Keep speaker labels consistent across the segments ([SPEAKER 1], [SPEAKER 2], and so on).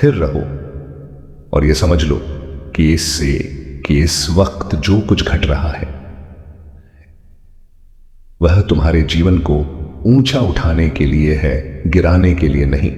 [SPEAKER 1] स्थिर रहो और यह समझ लो कि इस वक्त जो कुछ घट रहा है वह तुम्हारे जीवन को ऊंचा उठाने के लिए है, गिराने के लिए नहीं।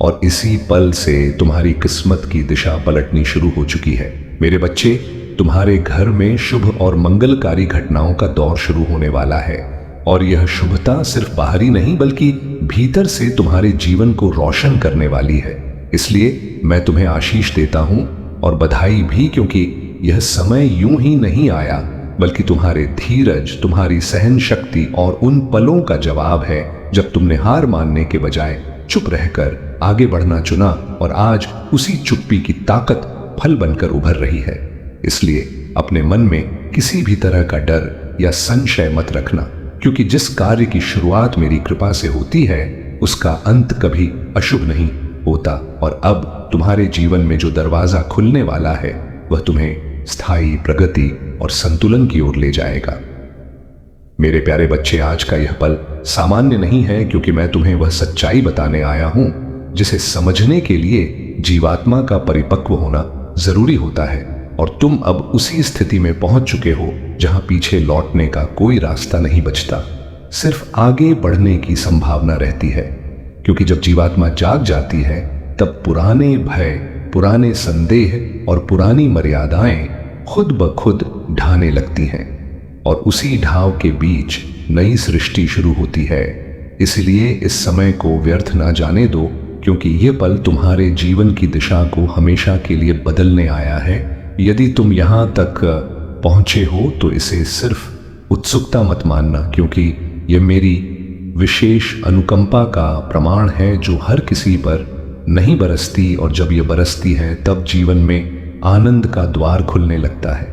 [SPEAKER 1] और इसी पल से तुम्हारी किस्मत की दिशा पलटनी शुरू हो चुकी है। मेरे बच्चे, तुम्हारे घर में शुभ और मंगलकारी घटनाओं का दौर शुरू होने वाला है और यह शुभता सिर्फ बाहरी नहीं बल्कि भीतर से तुम्हारे जीवन को रोशन करने वाली है। इसलिए मैं तुम्हें आशीष देता हूं और बधाई भी, क्योंकि यह समय यूं ही नहीं आया बल्कि तुम्हारे धीरज, तुम्हारी सहन शक्ति और उन पलों का जवाब है जब तुमने हार मानने के बजाय चुप रहकर आगे बढ़ना चुना और आज उसी चुप्पी की ताकत फल बनकर उभर रही है। इसलिए अपने मन में किसी भी तरह का डर या संशय मत रखना, क्योंकि जिस कार्य की शुरुआत मेरी कृपा से होती है उसका अंत कभी अशुभ नहीं होता। और अब तुम्हारे जीवन में जो दरवाजा खुलने वाला है वह तुम्हें स्थायी प्रगति और संतुलन की ओर ले जाएगा। मेरे प्यारे बच्चे, आज का यह पल सामान्य नहीं है, क्योंकि मैं तुम्हें वह सच्चाई बताने आया हूं जिसे समझने के लिए जीवात्मा का परिपक्व होना जरूरी होता है। और तुम अब उसी स्थिति में पहुंच चुके हो जहां पीछे लौटने का कोई रास्ता नहीं बचता, सिर्फ आगे बढ़ने की संभावना रहती है। क्योंकि जब जीवात्मा जाग जाती है तब पुराने भय, पुराने संदेह और पुरानी मर्यादाएं खुद ब खुद ढाने लगती हैं और उसी ढाव के बीच नई सृष्टि शुरू होती है। इसलिए इस समय को व्यर्थ ना जाने दो, क्योंकि यह पल तुम्हारे जीवन की दिशा को हमेशा के लिए बदलने आया है। यदि तुम यहां तक पहुंचे हो तो इसे सिर्फ उत्सुकता मत मानना, क्योंकि यह मेरी विशेष अनुकंपा का प्रमाण है जो हर किसी पर नहीं बरसती, और जब यह बरसती है तब जीवन में आनंद का द्वार खुलने लगता है।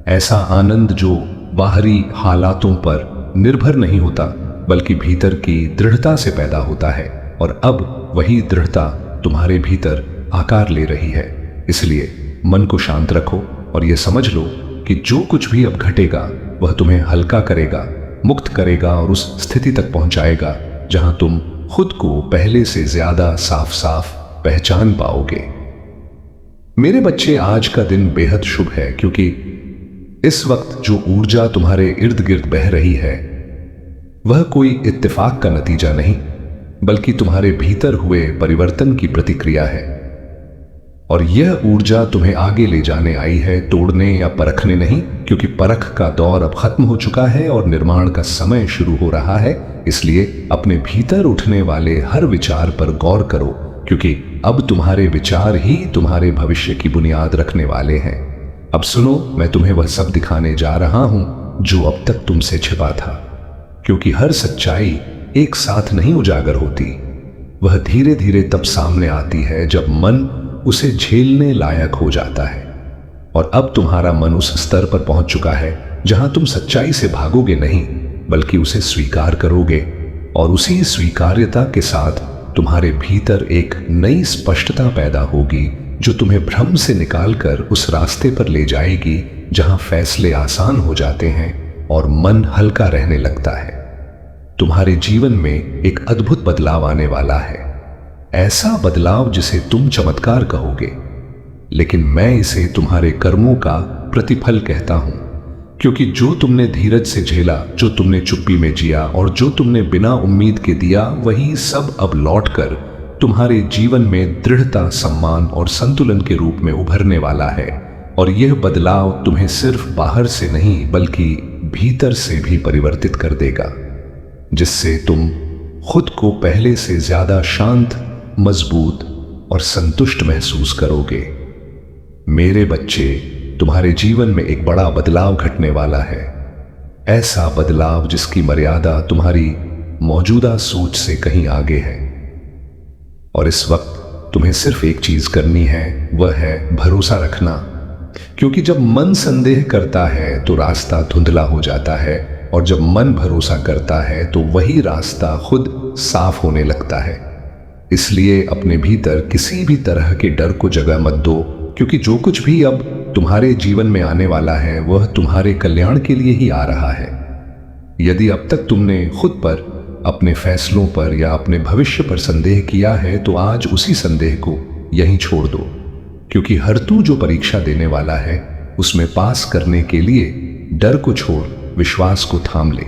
[SPEAKER 1] ऐसा आनंद जो बाहरी हालातों पर निर्भर नहीं होता बल्कि भीतर की दृढ़ता से पैदा होता है। और अब वही दृढ़ता तुम्हारे भीतर आकार ले रही है। इसलिए मन को शांत रखो और यह समझ लो कि जो कुछ भी अब घटेगा वह तुम्हें हल्का करेगा, मुक्त करेगा और उस स्थिति तक पहुंचाएगा जहां तुम खुद को पहले से ज्यादा साफ साफ पहचान पाओगे। मेरे बच्चे, आज का दिन बेहद शुभ है, क्योंकि इस वक्त जो ऊर्जा तुम्हारे इर्द गिर्द बह रही है वह कोई इत्तेफाक का नतीजा नहीं बल्कि तुम्हारे भीतर हुए परिवर्तन की प्रतिक्रिया है। और यह ऊर्जा तुम्हें आगे ले जाने आई है, तोड़ने या परखने नहीं, क्योंकि परख का दौर अब खत्म हो चुका है और निर्माण का समय शुरू हो रहा है। इसलिए अपने भीतर उठने वाले हर विचार पर गौर करो, क्योंकि अब तुम्हारे विचार ही तुम्हारे भविष्य की बुनियाद रखने वाले हैं। अब सुनो, मैं तुम्हें वह सब दिखाने जा रहा हूं जो अब तक तुमसे छिपा था, क्योंकि हर सच्चाई एक साथ नहीं उजागर होती। वह धीरे धीरे तब सामने आती है जब मन उसे झेलने लायक हो जाता है। और अब तुम्हारा मन उस स्तर पर पहुंच चुका है जहां तुम सच्चाई से भागोगे नहीं बल्कि उसे स्वीकार करोगे, और उसी स्वीकार्यता के साथ तुम्हारे भीतर एक नई स्पष्टता पैदा होगी जो तुम्हें भ्रम से निकालकर उस रास्ते पर ले जाएगी जहां फैसले आसान हो जाते हैं और मन हल्का रहने लगता है। तुम्हारे जीवन में एक अद्भुत बदलाव आने वाला है, ऐसा बदलाव जिसे तुम चमत्कार कहोगे, लेकिन मैं इसे तुम्हारे कर्मों का प्रतिफल कहता हूं। क्योंकि जो तुमने धीरज से झेला, जो तुमने चुप्पी में जिया और जो तुमने बिना उम्मीद के दिया, वही सब अब लौटकर तुम्हारे जीवन में दृढ़ता, सम्मान और संतुलन के रूप में उभरने वाला है। और यह बदलाव तुम्हें सिर्फ बाहर से नहीं बल्कि भीतर से भी परिवर्तित कर देगा, जिससे तुम खुद को पहले से ज्यादा शांत, मजबूत और संतुष्ट महसूस करोगे। मेरे बच्चे, तुम्हारे जीवन में एक बड़ा बदलाव घटने वाला है, ऐसा बदलाव जिसकी मर्यादा तुम्हारी मौजूदा सोच से कहीं आगे है। और इस वक्त तुम्हें सिर्फ एक चीज करनी है, वह है भरोसा रखना। क्योंकि जब मन संदेह करता है तो रास्ता धुंधला हो जाता है, और जब मन भरोसा करता है तो वही रास्ता खुद साफ होने लगता है। इसलिए अपने भीतर किसी भी तरह के डर को जगह मत दो, क्योंकि जो कुछ भी अब तुम्हारे जीवन में आने वाला है वह तुम्हारे कल्याण के लिए ही आ रहा है। यदि अब तक तुमने खुद पर, अपने फैसलों पर या अपने भविष्य पर संदेह किया है तो आज उसी संदेह को यहीं छोड़ दो, क्योंकि हर तू जो परीक्षा देने वाला है उसमें पास करने के लिए डर को छोड़ विश्वास को थाम ले।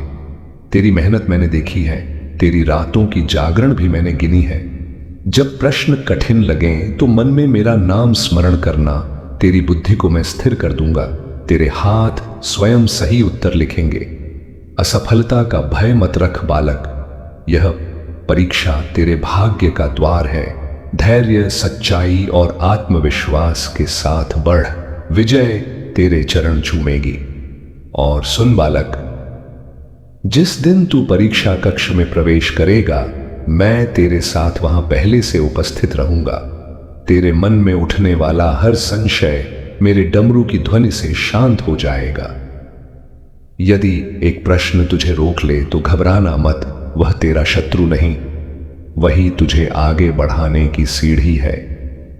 [SPEAKER 1] तेरी मेहनत मैंने देखी है, तेरी रातों की जागरण भी मैंने गिनी है। जब प्रश्न कठिन लगे तो मन में मेरा नाम स्मरण करना, तेरी बुद्धि को मैं स्थिर कर दूंगा। तेरे हाथ स्वयं सही उत्तर लिखेंगे। असफलता का भय मत रख बालक, यह परीक्षा तेरे भाग्य का द्वार है। धैर्य, सच्चाई और आत्मविश्वास के साथ बढ़, विजय तेरे चरण चूमेगी। और सुन बालक, जिस दिन तू परीक्षा कक्ष में प्रवेश करेगा, मैं तेरे साथ वहां पहले से उपस्थित रहूंगा। तेरे मन में उठने वाला हर संशय मेरे डमरू की ध्वनि से शांत हो जाएगा। यदि एक प्रश्न तुझे रोक ले तो घबराना मत, वह तेरा शत्रु नहीं, वही तुझे आगे बढ़ाने की सीढ़ी है।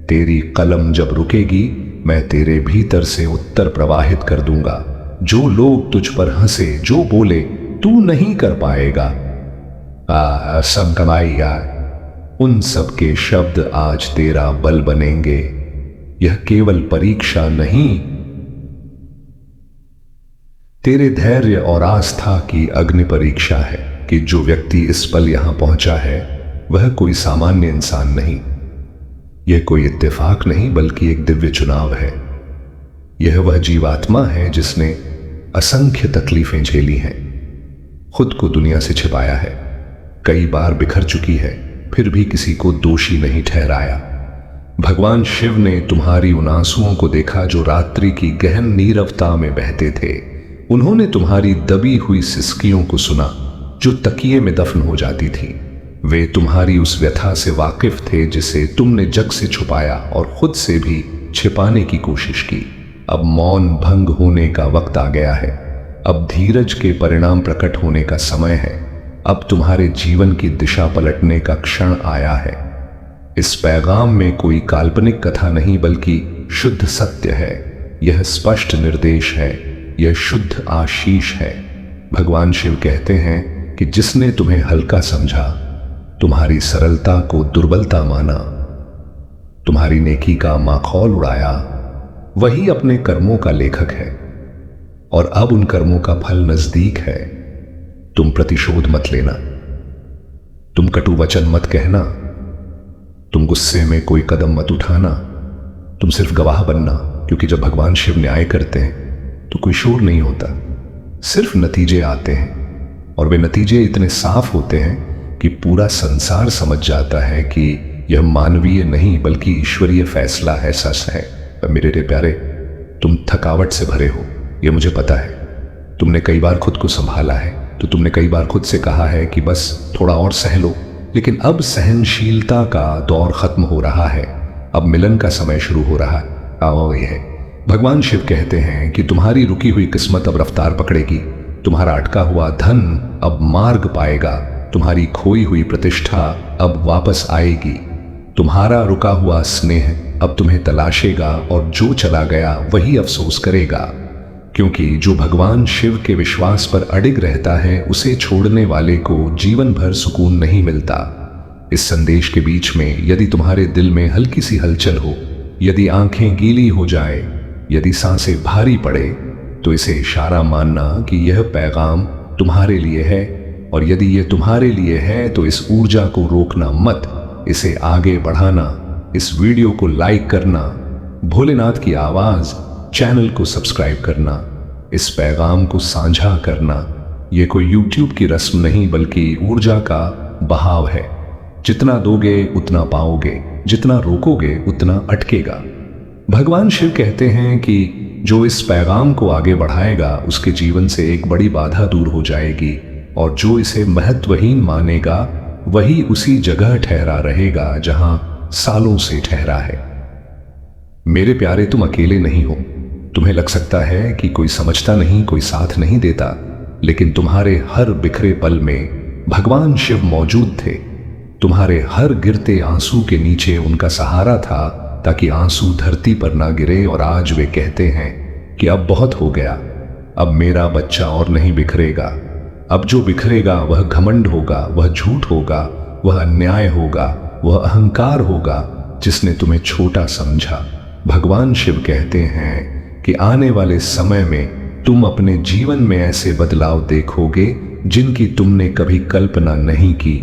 [SPEAKER 1] तेरी कलम जब रुकेगी, मैं तेरे भीतर से उत्तर प्रवाहित कर दूंगा। जो लोग तुझ पर हंसे, जो बोले तू नहीं कर पाएगा, सब कमाएगा, उन सब के शब्द आज तेरा बल बनेंगे। यह केवल परीक्षा नहीं, तेरे धैर्य और आस्था की अग्नि परीक्षा है कि जो व्यक्ति इस पल यहां पहुंचा है वह कोई सामान्य इंसान नहीं। यह कोई इत्तेफाक नहीं, बल्कि एक दिव्य चुनाव है। यह वह जीवात्मा है जिसने असंख्य तकलीफें झेली हैं, खुद को दुनिया से छिपाया है, कई बार बिखर चुकी है, फिर भी किसी को दोषी नहीं ठहराया। भगवान शिव ने तुम्हारी उन आंसुओं को देखा जो रात्रि की गहन नीरवता में बहते थे। उन्होंने तुम्हारी दबी हुई सिसकियों को सुना जो तकिए में दफन हो जाती थी। वे तुम्हारी उस व्यथा से वाकिफ थे जिसे तुमने जग से छुपाया और खुद से भी छिपाने की कोशिश की। अब मौन भंग होने का वक्त आ गया है। अब धीरज के परिणाम प्रकट होने का समय है। अब तुम्हारे जीवन की दिशा पलटने का क्षण आया है। इस पैगाम में कोई काल्पनिक कथा नहीं, बल्कि शुद्ध सत्य है। यह स्पष्ट निर्देश है, यह शुद्ध आशीष है। भगवान शिव कहते हैं कि जिसने तुम्हें हल्का समझा, तुम्हारी सरलता को दुर्बलता माना, तुम्हारी नेकी का माखौल उड़ाया, वही अपने कर्मों का लेखक है और अब उन कर्मों का फल नजदीक है। तुम प्रतिशोध मत लेना, तुम कटु वचन मत कहना, तुम गुस्से में कोई कदम मत उठाना, तुम सिर्फ गवाह बनना, क्योंकि जब भगवान शिव न्याय करते हैं तो कोई शोर नहीं होता, सिर्फ नतीजे आते हैं। और वे नतीजे इतने साफ होते हैं कि पूरा संसार समझ जाता है कि यह मानवीय नहीं बल्कि ईश्वरीय फैसला है, सच है। मेरे प्यारे, तुम थकावट से भरे हो, यह मुझे पता है। तुमने कई बार खुद को संभाला है, तो तुमने कई बार खुद से कहा है कि बस थोड़ा और सह लो, लेकिन अब सहनशीलता का दौर खत्म हो रहा है। अब मिलन का समय शुरू हो रहा है। भगवान शिव कहते हैं कि तुम्हारी रुकी हुई किस्मत अब रफ्तार पकड़ेगी, तुम्हारा अटका हुआ धन अब मार्ग पाएगा, तुम्हारी खोई हुई प्रतिष्ठा अब वापस आएगी, तुम्हारा रुका हुआ स्नेह अब तुम्हें तलाशेगा और जो चला गया वही अफसोस करेगा। क्योंकि जो भगवान शिव के विश्वास पर अडिग रहता है, उसे छोड़ने वाले को जीवन भर सुकून नहीं मिलता। इस संदेश के बीच में यदि तुम्हारे दिल में हल्की सी हलचल हो, यदि आंखें गीली हो जाए, यदि सांसें भारी पड़े, तो इसे इशारा मानना कि यह पैगाम तुम्हारे लिए है। और यदि यह तुम्हारे लिए है तो इस ऊर्जा को रोकना मत, इसे आगे बढ़ाना, इस वीडियो को लाइक करना, भोलेनाथ की आवाज चैनल को सब्सक्राइब करना, इस पैगाम को साझा करना। यह कोई यूट्यूब की रस्म नहीं बल्कि ऊर्जा का बहाव है। जितना दोगे उतना पाओगे, जितना रोकोगे उतना अटकेगा। भगवान शिव कहते हैं कि जो इस पैगाम को आगे बढ़ाएगा उसके जीवन से एक बड़ी बाधा दूर हो जाएगी, और जो इसे महत्वहीन मानेगा वही उसी जगह ठहरा रहेगा जहां सालों से ठहरा है। मेरे प्यारे, तुम अकेले नहीं हो। तुम्हें लग सकता है कि कोई समझता नहीं, कोई साथ नहीं देता, लेकिन तुम्हारे हर बिखरे पल में भगवान शिव मौजूद थे। तुम्हारे हर गिरते आंसू के नीचे उनका सहारा था, ताकि आंसू धरती पर ना गिरे। और आज वे कहते हैं कि अब बहुत हो गया, अब मेरा बच्चा और नहीं बिखरेगा। अब जो बिखरेगा वह घमंड होगा, वह झूठ होगा, वह अन्याय होगा, वह अहंकार होगा, जिसने तुम्हें छोटा समझा। भगवान शिव कहते हैं कि आने वाले समय में तुम अपने जीवन में ऐसे बदलाव देखोगे जिनकी तुमने कभी कल्पना नहीं की।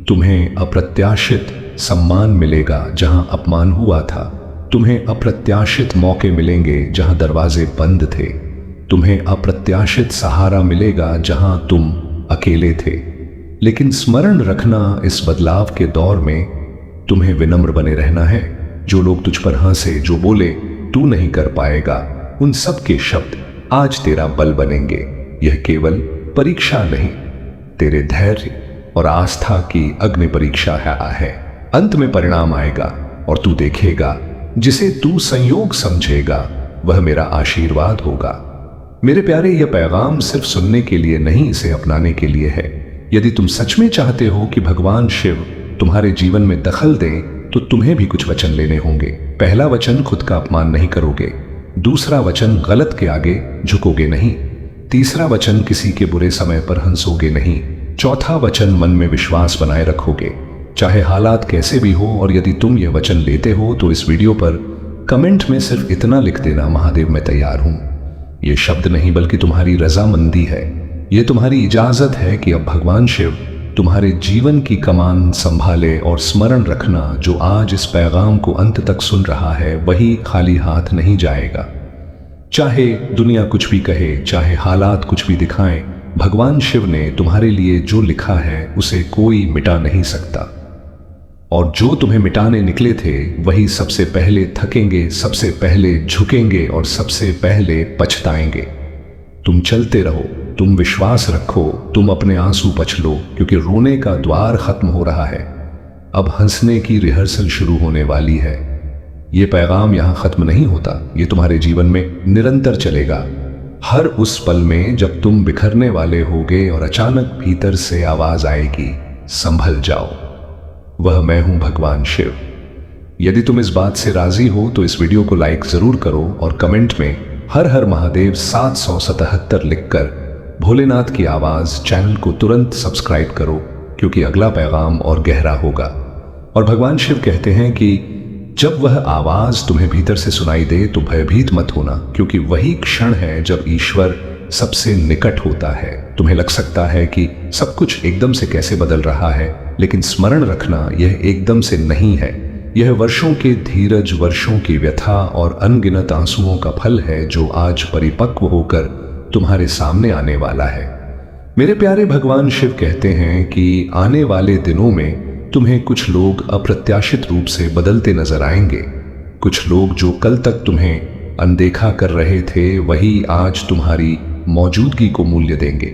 [SPEAKER 1] तुम्हें अप्रत्याशित सम्मान मिलेगा जहां अपमान हुआ था। तुम्हें अप्रत्याशित मौके मिलेंगे जहां दरवाजे बंद थे। तुम्हें अप्रत्याशित सहारा मिलेगा जहां तुम अकेले थे। लेकिन स्मरण रखना, इस बदलाव के दौर में तुम्हें विनम्र बने रहना है। जो लोग तुझ पर हंसे, जो बोले तू नहीं कर पाएगा, उन सब के शब्द आज तेरा बल बनेंगे। यह केवल परीक्षा नहीं, तेरे धैर्य और आस्था की अग्नि परीक्षा है। अंत में परिणाम आएगा और तू देखेगा जिसे तू संयोग समझेगा वह मेरा आशीर्वाद होगा। मेरे प्यारे, यह पैगाम सिर्फ सुनने के लिए नहीं, इसे अपनाने के लिए है। यदि तुम सच में चाहते हो कि भगवान शिव तुम्हारे जीवन में दखल दें तो तुम्हें भी कुछ वचन लेने होंगे। पहला वचन, खुद का अपमान नहीं करोगे। दूसरा वचन, गलत के आगे झुकोगे नहीं। तीसरा वचन, किसी के बुरे समय पर हंसोगे नहीं। चौथा वचन, मन में विश्वास बनाए रखोगे चाहे हालात कैसे भी हो। और यदि तुम यह वचन लेते हो तो इस वीडियो पर कमेंट में सिर्फ इतना लिख देना, महादेव मैं तैयार हूं। यह शब्द नहीं बल्कि तुम्हारी रजामंदी है। यह तुम्हारी इजाजत है कि अब भगवान शिव तुम्हारे जीवन की कमान संभाले। और स्मरण रखना, जो आज इस पैगाम को अंत तक सुन रहा है वही खाली हाथ नहीं जाएगा। चाहे दुनिया कुछ भी कहे, चाहे हालात कुछ भी दिखाएं, भगवान शिव ने तुम्हारे लिए जो लिखा है उसे कोई मिटा नहीं सकता। और जो तुम्हें मिटाने निकले थे वही सबसे पहले थकेंगे, सबसे पहले झुकेंगे और सबसे पहले पछताएंगे। तुम चलते रहो, तुम विश्वास रखो, तुम अपने आंसू पछ लो, क्योंकि रोने का द्वार खत्म हो रहा है। अब हंसने की रिहर्सल शुरू होने वाली है। यह पैगाम यहां खत्म नहीं होता, यह तुम्हारे जीवन में निरंतर चलेगा। हर उस पल में जब तुम बिखरने वाले होगे और अचानक भीतर से आवाज आएगी, संभल जाओ, वह मैं हूं भगवान शिव। यदि तुम इस बात से राजी हो तो इस वीडियो को लाइक जरूर करो और कमेंट में हर हर महादेव 777 लिखकर भोलेनाथ की आवाज चैनल को तुरंत सब्सक्राइब करो, क्योंकि अगला पैगाम और गहरा होगा। और भगवान शिव कहते हैं कि जब वह आवाज तुम्हें भीतर से सुनाई दे तो भयभीत मत होना, क्योंकि वही क्षण है जब ईश्वर सबसे निकट होता है। तुम्हें लग सकता है कि सब कुछ एकदम से कैसे बदल रहा है, लेकिन स्मरण रखना, यह एकदम से नहीं है। यह वर्षों के धीरज, वर्षों की व्यथा और अनगिनत आंसुओं का फल है जो आज परिपक्व होकर तुम्हारे सामने आने वाला है। मेरे प्यारे, भगवान शिव कहते हैं कि आने वाले दिनों में तुम्हें कुछ लोग अप्रत्याशित रूप से बदलते नजर आएंगे। कुछ लोग जो कल तक तुम्हें अनदेखा कर रहे थे वही आज तुम्हारी मौजूदगी को मूल्य देंगे।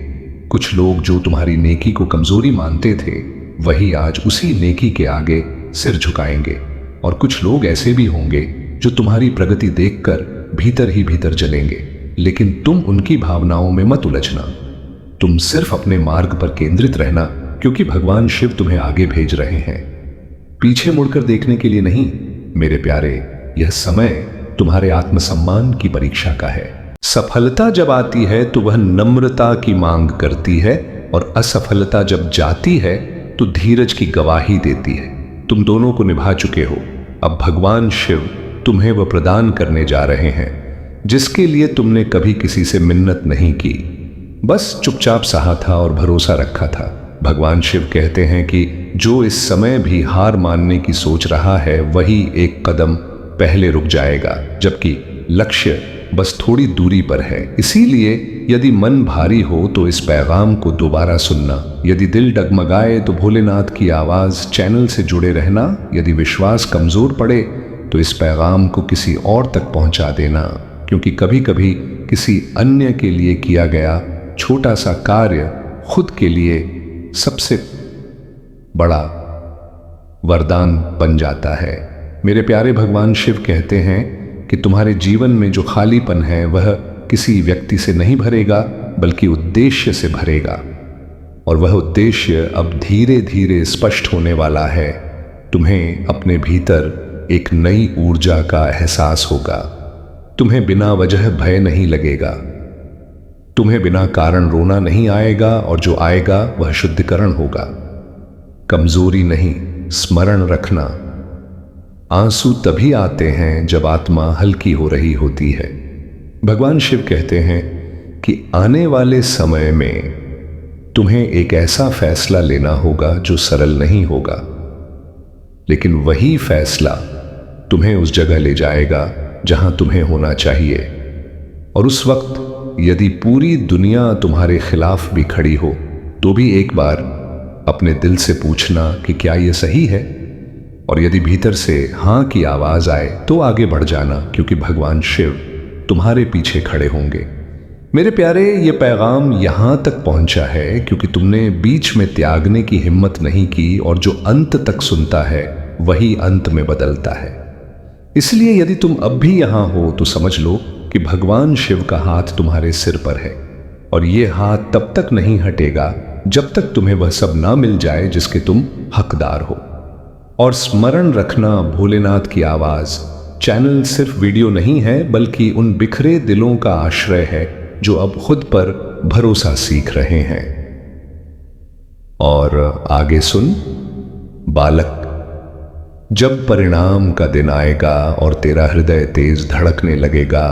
[SPEAKER 1] कुछ लोग जो तुम्हारी नेकी को कमजोरी मानते थे वही आज उसी नेकी के आगे सिर झुकाएंगे। और कुछ लोग ऐसे भी होंगे जो तुम्हारी प्रगति देखकर भीतर ही भीतर जलेंगे, लेकिन तुम उनकी भावनाओं में मत उलझना। तुम सिर्फ अपने मार्ग पर केंद्रित रहना, क्योंकि भगवान शिव तुम्हें आगे भेज रहे हैं, पीछे मुड़कर देखने के लिए नहीं। मेरे प्यारे, यह समय तुम्हारे आत्मसम्मान की परीक्षा का है। सफलता जब आती है तो वह नम्रता की मांग करती है, और असफलता जब जाती है तो धीरज की गवाही देती है। तुम दोनों को निभा चुके हो, अब भगवान शिव तुम्हें वह प्रदान करने जा रहे हैं जिसके लिए तुमने कभी किसी से मिन्नत नहीं की, बस चुपचाप सहा था और भरोसा रखा था। भगवान शिव कहते हैं कि जो इस समय भी हार मानने की सोच रहा है वही एक कदम पहले रुक जाएगा, जबकि लक्ष्य बस थोड़ी दूरी पर है। इसीलिए यदि मन भारी हो तो इस पैगाम को दोबारा सुनना। यदि दिल डगमगाए तो भोलेनाथ की आवाज चैनल से जुड़े रहना। यदि विश्वास कमजोर पड़े तो इस पैगाम को किसी और तक पहुंचा देना, क्योंकि कभी कभी किसी अन्य के लिए किया गया छोटा सा कार्य खुद के लिए सबसे बड़ा वरदान बन जाता है। मेरे प्यारे, भगवान शिव कहते हैं कि तुम्हारे जीवन में जो खालीपन है वह किसी व्यक्ति से नहीं भरेगा बल्कि उद्देश्य से भरेगा, और वह उद्देश्य अब धीरे धीरे स्पष्ट होने वाला है। तुम्हें अपने भीतर एक नई ऊर्जा का एहसास होगा। तुम्हें बिना वजह भय नहीं लगेगा, तुम्हें बिना कारण रोना नहीं आएगा, और जो आएगा वह शुद्धिकरण होगा, कमजोरी नहीं। स्मरण रखना, आंसू तभी आते हैं जब आत्मा हल्की हो रही होती है। भगवान शिव कहते हैं कि आने वाले समय में तुम्हें एक ऐसा फैसला लेना होगा जो सरल नहीं होगा, लेकिन वही फैसला तुम्हें उस जगह ले जाएगा जहां तुम्हें होना चाहिए। और उस वक्त यदि पूरी दुनिया तुम्हारे खिलाफ भी खड़ी हो तो भी एक बार अपने दिल से पूछना कि क्या यह सही है, और यदि भीतर से हां की आवाज आए तो आगे बढ़ जाना, क्योंकि भगवान शिव तुम्हारे पीछे खड़े होंगे। मेरे प्यारे, ये पैगाम यहां तक पहुंचा है क्योंकि तुमने बीच में त्यागने की हिम्मत नहीं की, और जो अंत तक सुनता है वही अंत में बदलता है। इसलिए यदि तुम अब भी यहां हो तो समझ लो कि भगवान शिव का हाथ तुम्हारे सिर पर है, और ये हाथ तब तक नहीं हटेगा जब तक तुम्हें वह सब ना मिल जाए जिसके तुम हकदार हो। और स्मरण रखना, भोलेनाथ की आवाज चैनल सिर्फ वीडियो नहीं है, बल्कि उन बिखरे दिलों का आश्रय है जो अब खुद पर भरोसा सीख रहे हैं। और आगे सुन बालक, जब परिणाम का दिन आएगा और तेरा हृदय तेज धड़कने लगेगा,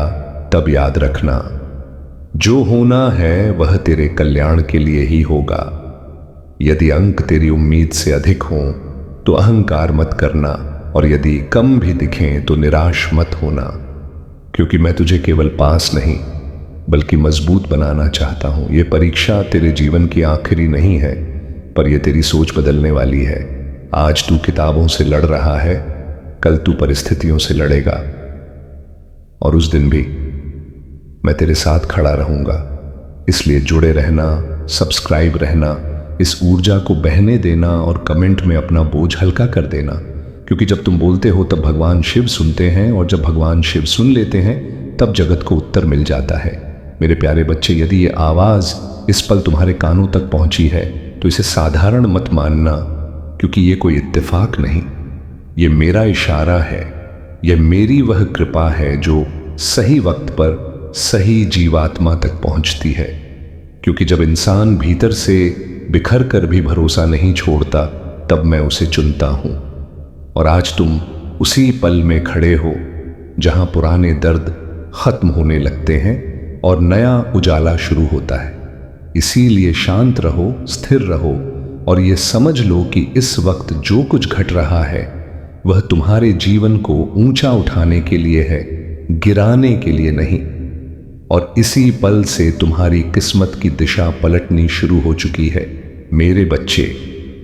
[SPEAKER 1] तब याद रखना जो होना है वह तेरे कल्याण के लिए ही होगा। यदि अंक तेरी उम्मीद से अधिक हों तो अहंकार मत करना, और यदि कम भी दिखें तो निराश मत होना, क्योंकि मैं तुझे केवल पास नहीं बल्कि मजबूत बनाना चाहता हूं। यह परीक्षा तेरे जीवन की आखिरी नहीं है, पर यह तेरी सोच बदलने वाली है। आज तू किताबों से लड़ रहा है, कल तू परिस्थितियों से लड़ेगा, और उस दिन भी मैं तेरे साथ खड़ा रहूंगा। इसलिए जुड़े रहना, सब्सक्राइब रहना, इस ऊर्जा को बहने देना, और कमेंट में अपना बोझ हल्का कर देना, क्योंकि जब तुम बोलते हो तब भगवान शिव सुनते हैं, और जब भगवान शिव सुन लेते हैं तब जगत को उत्तर मिल जाता है। मेरे प्यारे बच्चे, यदि ये आवाज इस पल तुम्हारे कानों तक पहुंची है तो इसे साधारण मत मानना, क्योंकि ये कोई इत्तेफाक नहीं, ये मेरा इशारा है, यह मेरी वह कृपा है जो सही वक्त पर सही जीवात्मा तक पहुंचती है। क्योंकि जब इंसान भीतर से बिखर कर भी भरोसा नहीं छोड़ता, तब मैं उसे चुनता हूं। और आज तुम उसी पल में खड़े हो जहां पुराने दर्द खत्म होने लगते हैं और नया उजाला शुरू होता है। इसीलिए शांत रहो, स्थिर रहो, और ये समझ लो कि इस वक्त जो कुछ घट रहा है वह तुम्हारे जीवन को ऊंचा उठाने के लिए है, गिराने के लिए नहीं। और इसी पल से तुम्हारी किस्मत की दिशा पलटनी शुरू हो चुकी है। मेरे बच्चे,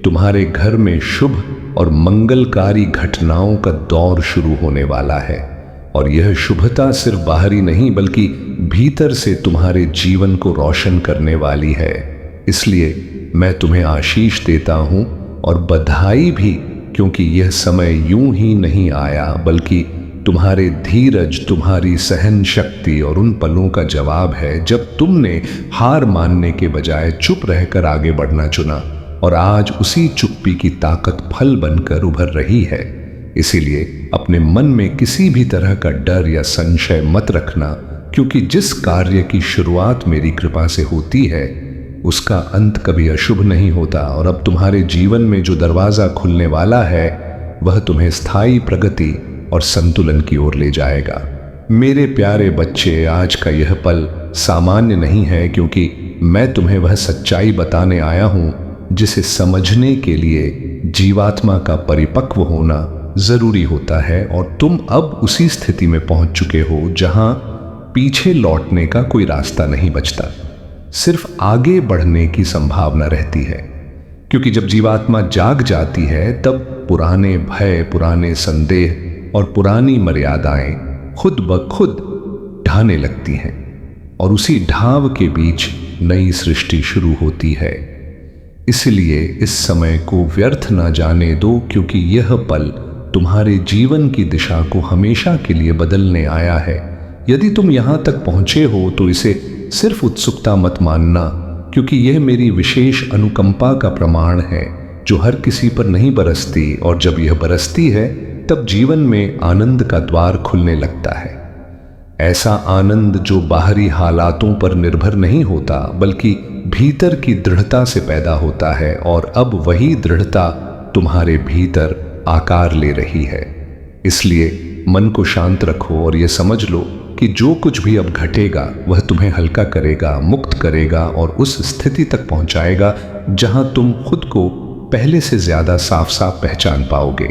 [SPEAKER 1] तुम्हारे घर में शुभ और मंगलकारी घटनाओं का दौर शुरू होने वाला है, और यह शुभता सिर्फ बाहरी नहीं बल्कि भीतर से तुम्हारे जीवन को रोशन करने वाली है। इसलिए मैं तुम्हें आशीष देता हूं और बधाई भी, क्योंकि यह समय यूं ही नहीं आया, बल्कि तुम्हारे धीरज, तुम्हारी सहन शक्ति और उन पलों का जवाब है जब तुमने हार मानने के बजाय चुप रहकर आगे बढ़ना चुना, और आज उसी चुप्पी की ताकत फल बनकर उभर रही है। इसीलिए अपने मन में किसी भी तरह का डर या संशय मत रखना, क्योंकि जिस कार्य की शुरुआत मेरी कृपा से होती है उसका अंत कभी अशुभ नहीं होता। और अब तुम्हारे जीवन में जो दरवाजा खुलने वाला है वह तुम्हें स्थायी प्रगति और संतुलन की ओर ले जाएगा। मेरे प्यारे बच्चे, आज का यह पल सामान्य नहीं है, क्योंकि मैं तुम्हें वह सच्चाई बताने आया हूं जिसे समझने के लिए जीवात्मा का परिपक्व होना जरूरी होता है। और तुम अब उसी स्थिति में पहुंच चुके हो जहां पीछे लौटने का कोई रास्ता नहीं बचता, सिर्फ आगे बढ़ने की संभावना रहती है। क्योंकि जब जीवात्मा जाग जाती है तब पुराने भय, पुराने संदेह और पुरानी मर्यादाएं खुद ब खुद ढाने लगती हैं, और उसी ढाव के बीच नई सृष्टि शुरू होती है। इसलिए इस समय को व्यर्थ ना जाने दो, क्योंकि यह पल तुम्हारे जीवन की दिशा को हमेशा के लिए बदलने आया है। यदि तुम यहां तक पहुंचे हो तो इसे सिर्फ उत्सुकता मत मानना, क्योंकि यह मेरी विशेष अनुकंपा का प्रमाण है जो हर किसी पर नहीं बरसती, और जब यह बरसती है तब जीवन में आनंद का द्वार खुलने लगता है। ऐसा आनंद जो बाहरी हालातों पर निर्भर नहीं होता बल्कि भीतर की दृढ़ता से पैदा होता है, और अब वही दृढ़ता तुम्हारे भीतर आकार ले रही है। इसलिए मन को शांत रखो और यह समझ लो कि जो कुछ भी अब घटेगा वह तुम्हें हल्का करेगा, मुक्त करेगा और उस स्थिति तक पहुंचाएगा जहां तुम खुद को पहले से ज्यादा साफ साफ पहचान पाओगे।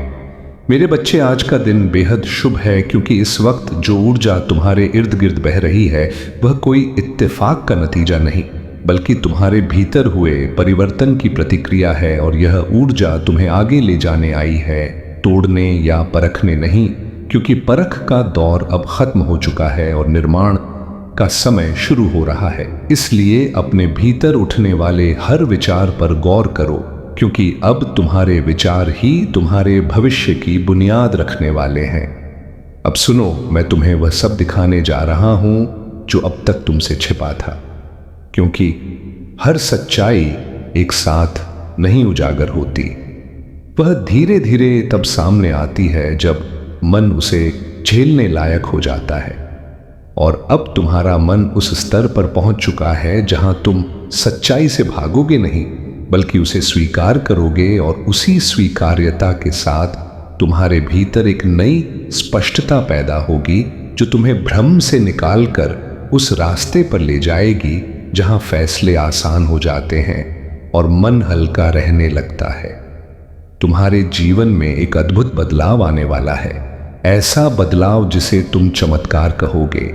[SPEAKER 1] मेरे बच्चे, आज का दिन बेहद शुभ है क्योंकि इस वक्त जो ऊर्जा तुम्हारे इर्द गिर्द बह रही है वह कोई इत्तेफाक का नतीजा नहीं बल्कि तुम्हारे भीतर हुए परिवर्तन की प्रतिक्रिया है। और यह ऊर्जा तुम्हें आगे ले जाने आई है, तोड़ने या परखने नहीं, क्योंकि परख का दौर अब खत्म हो चुका है और निर्माण का समय शुरू हो रहा है। इसलिए अपने भीतर उठने वाले हर विचार पर गौर करो, क्योंकि अब तुम्हारे विचार ही तुम्हारे भविष्य की बुनियाद रखने वाले हैं। अब सुनो, मैं तुम्हें वह सब दिखाने जा रहा हूं जो अब तक तुमसे छिपा था, क्योंकि हर सच्चाई एक साथ नहीं उजागर होती। वह धीरे धीरे तब सामने आती है जब मन उसे झेलने लायक हो जाता है। और अब तुम्हारा मन उस स्तर पर पहुंच चुका है जहां तुम सच्चाई से भागोगे नहीं बल्कि उसे स्वीकार करोगे, और उसी स्वीकार्यता के साथ तुम्हारे भीतर एक नई स्पष्टता पैदा होगी जो तुम्हें भ्रम से निकालकर उस रास्ते पर ले जाएगी जहां फैसले आसान हो जाते हैं और मन हल्का रहने लगता है। तुम्हारे जीवन में एक अद्भुत बदलाव आने वाला है, ऐसा बदलाव जिसे तुम चमत्कार कहोगे,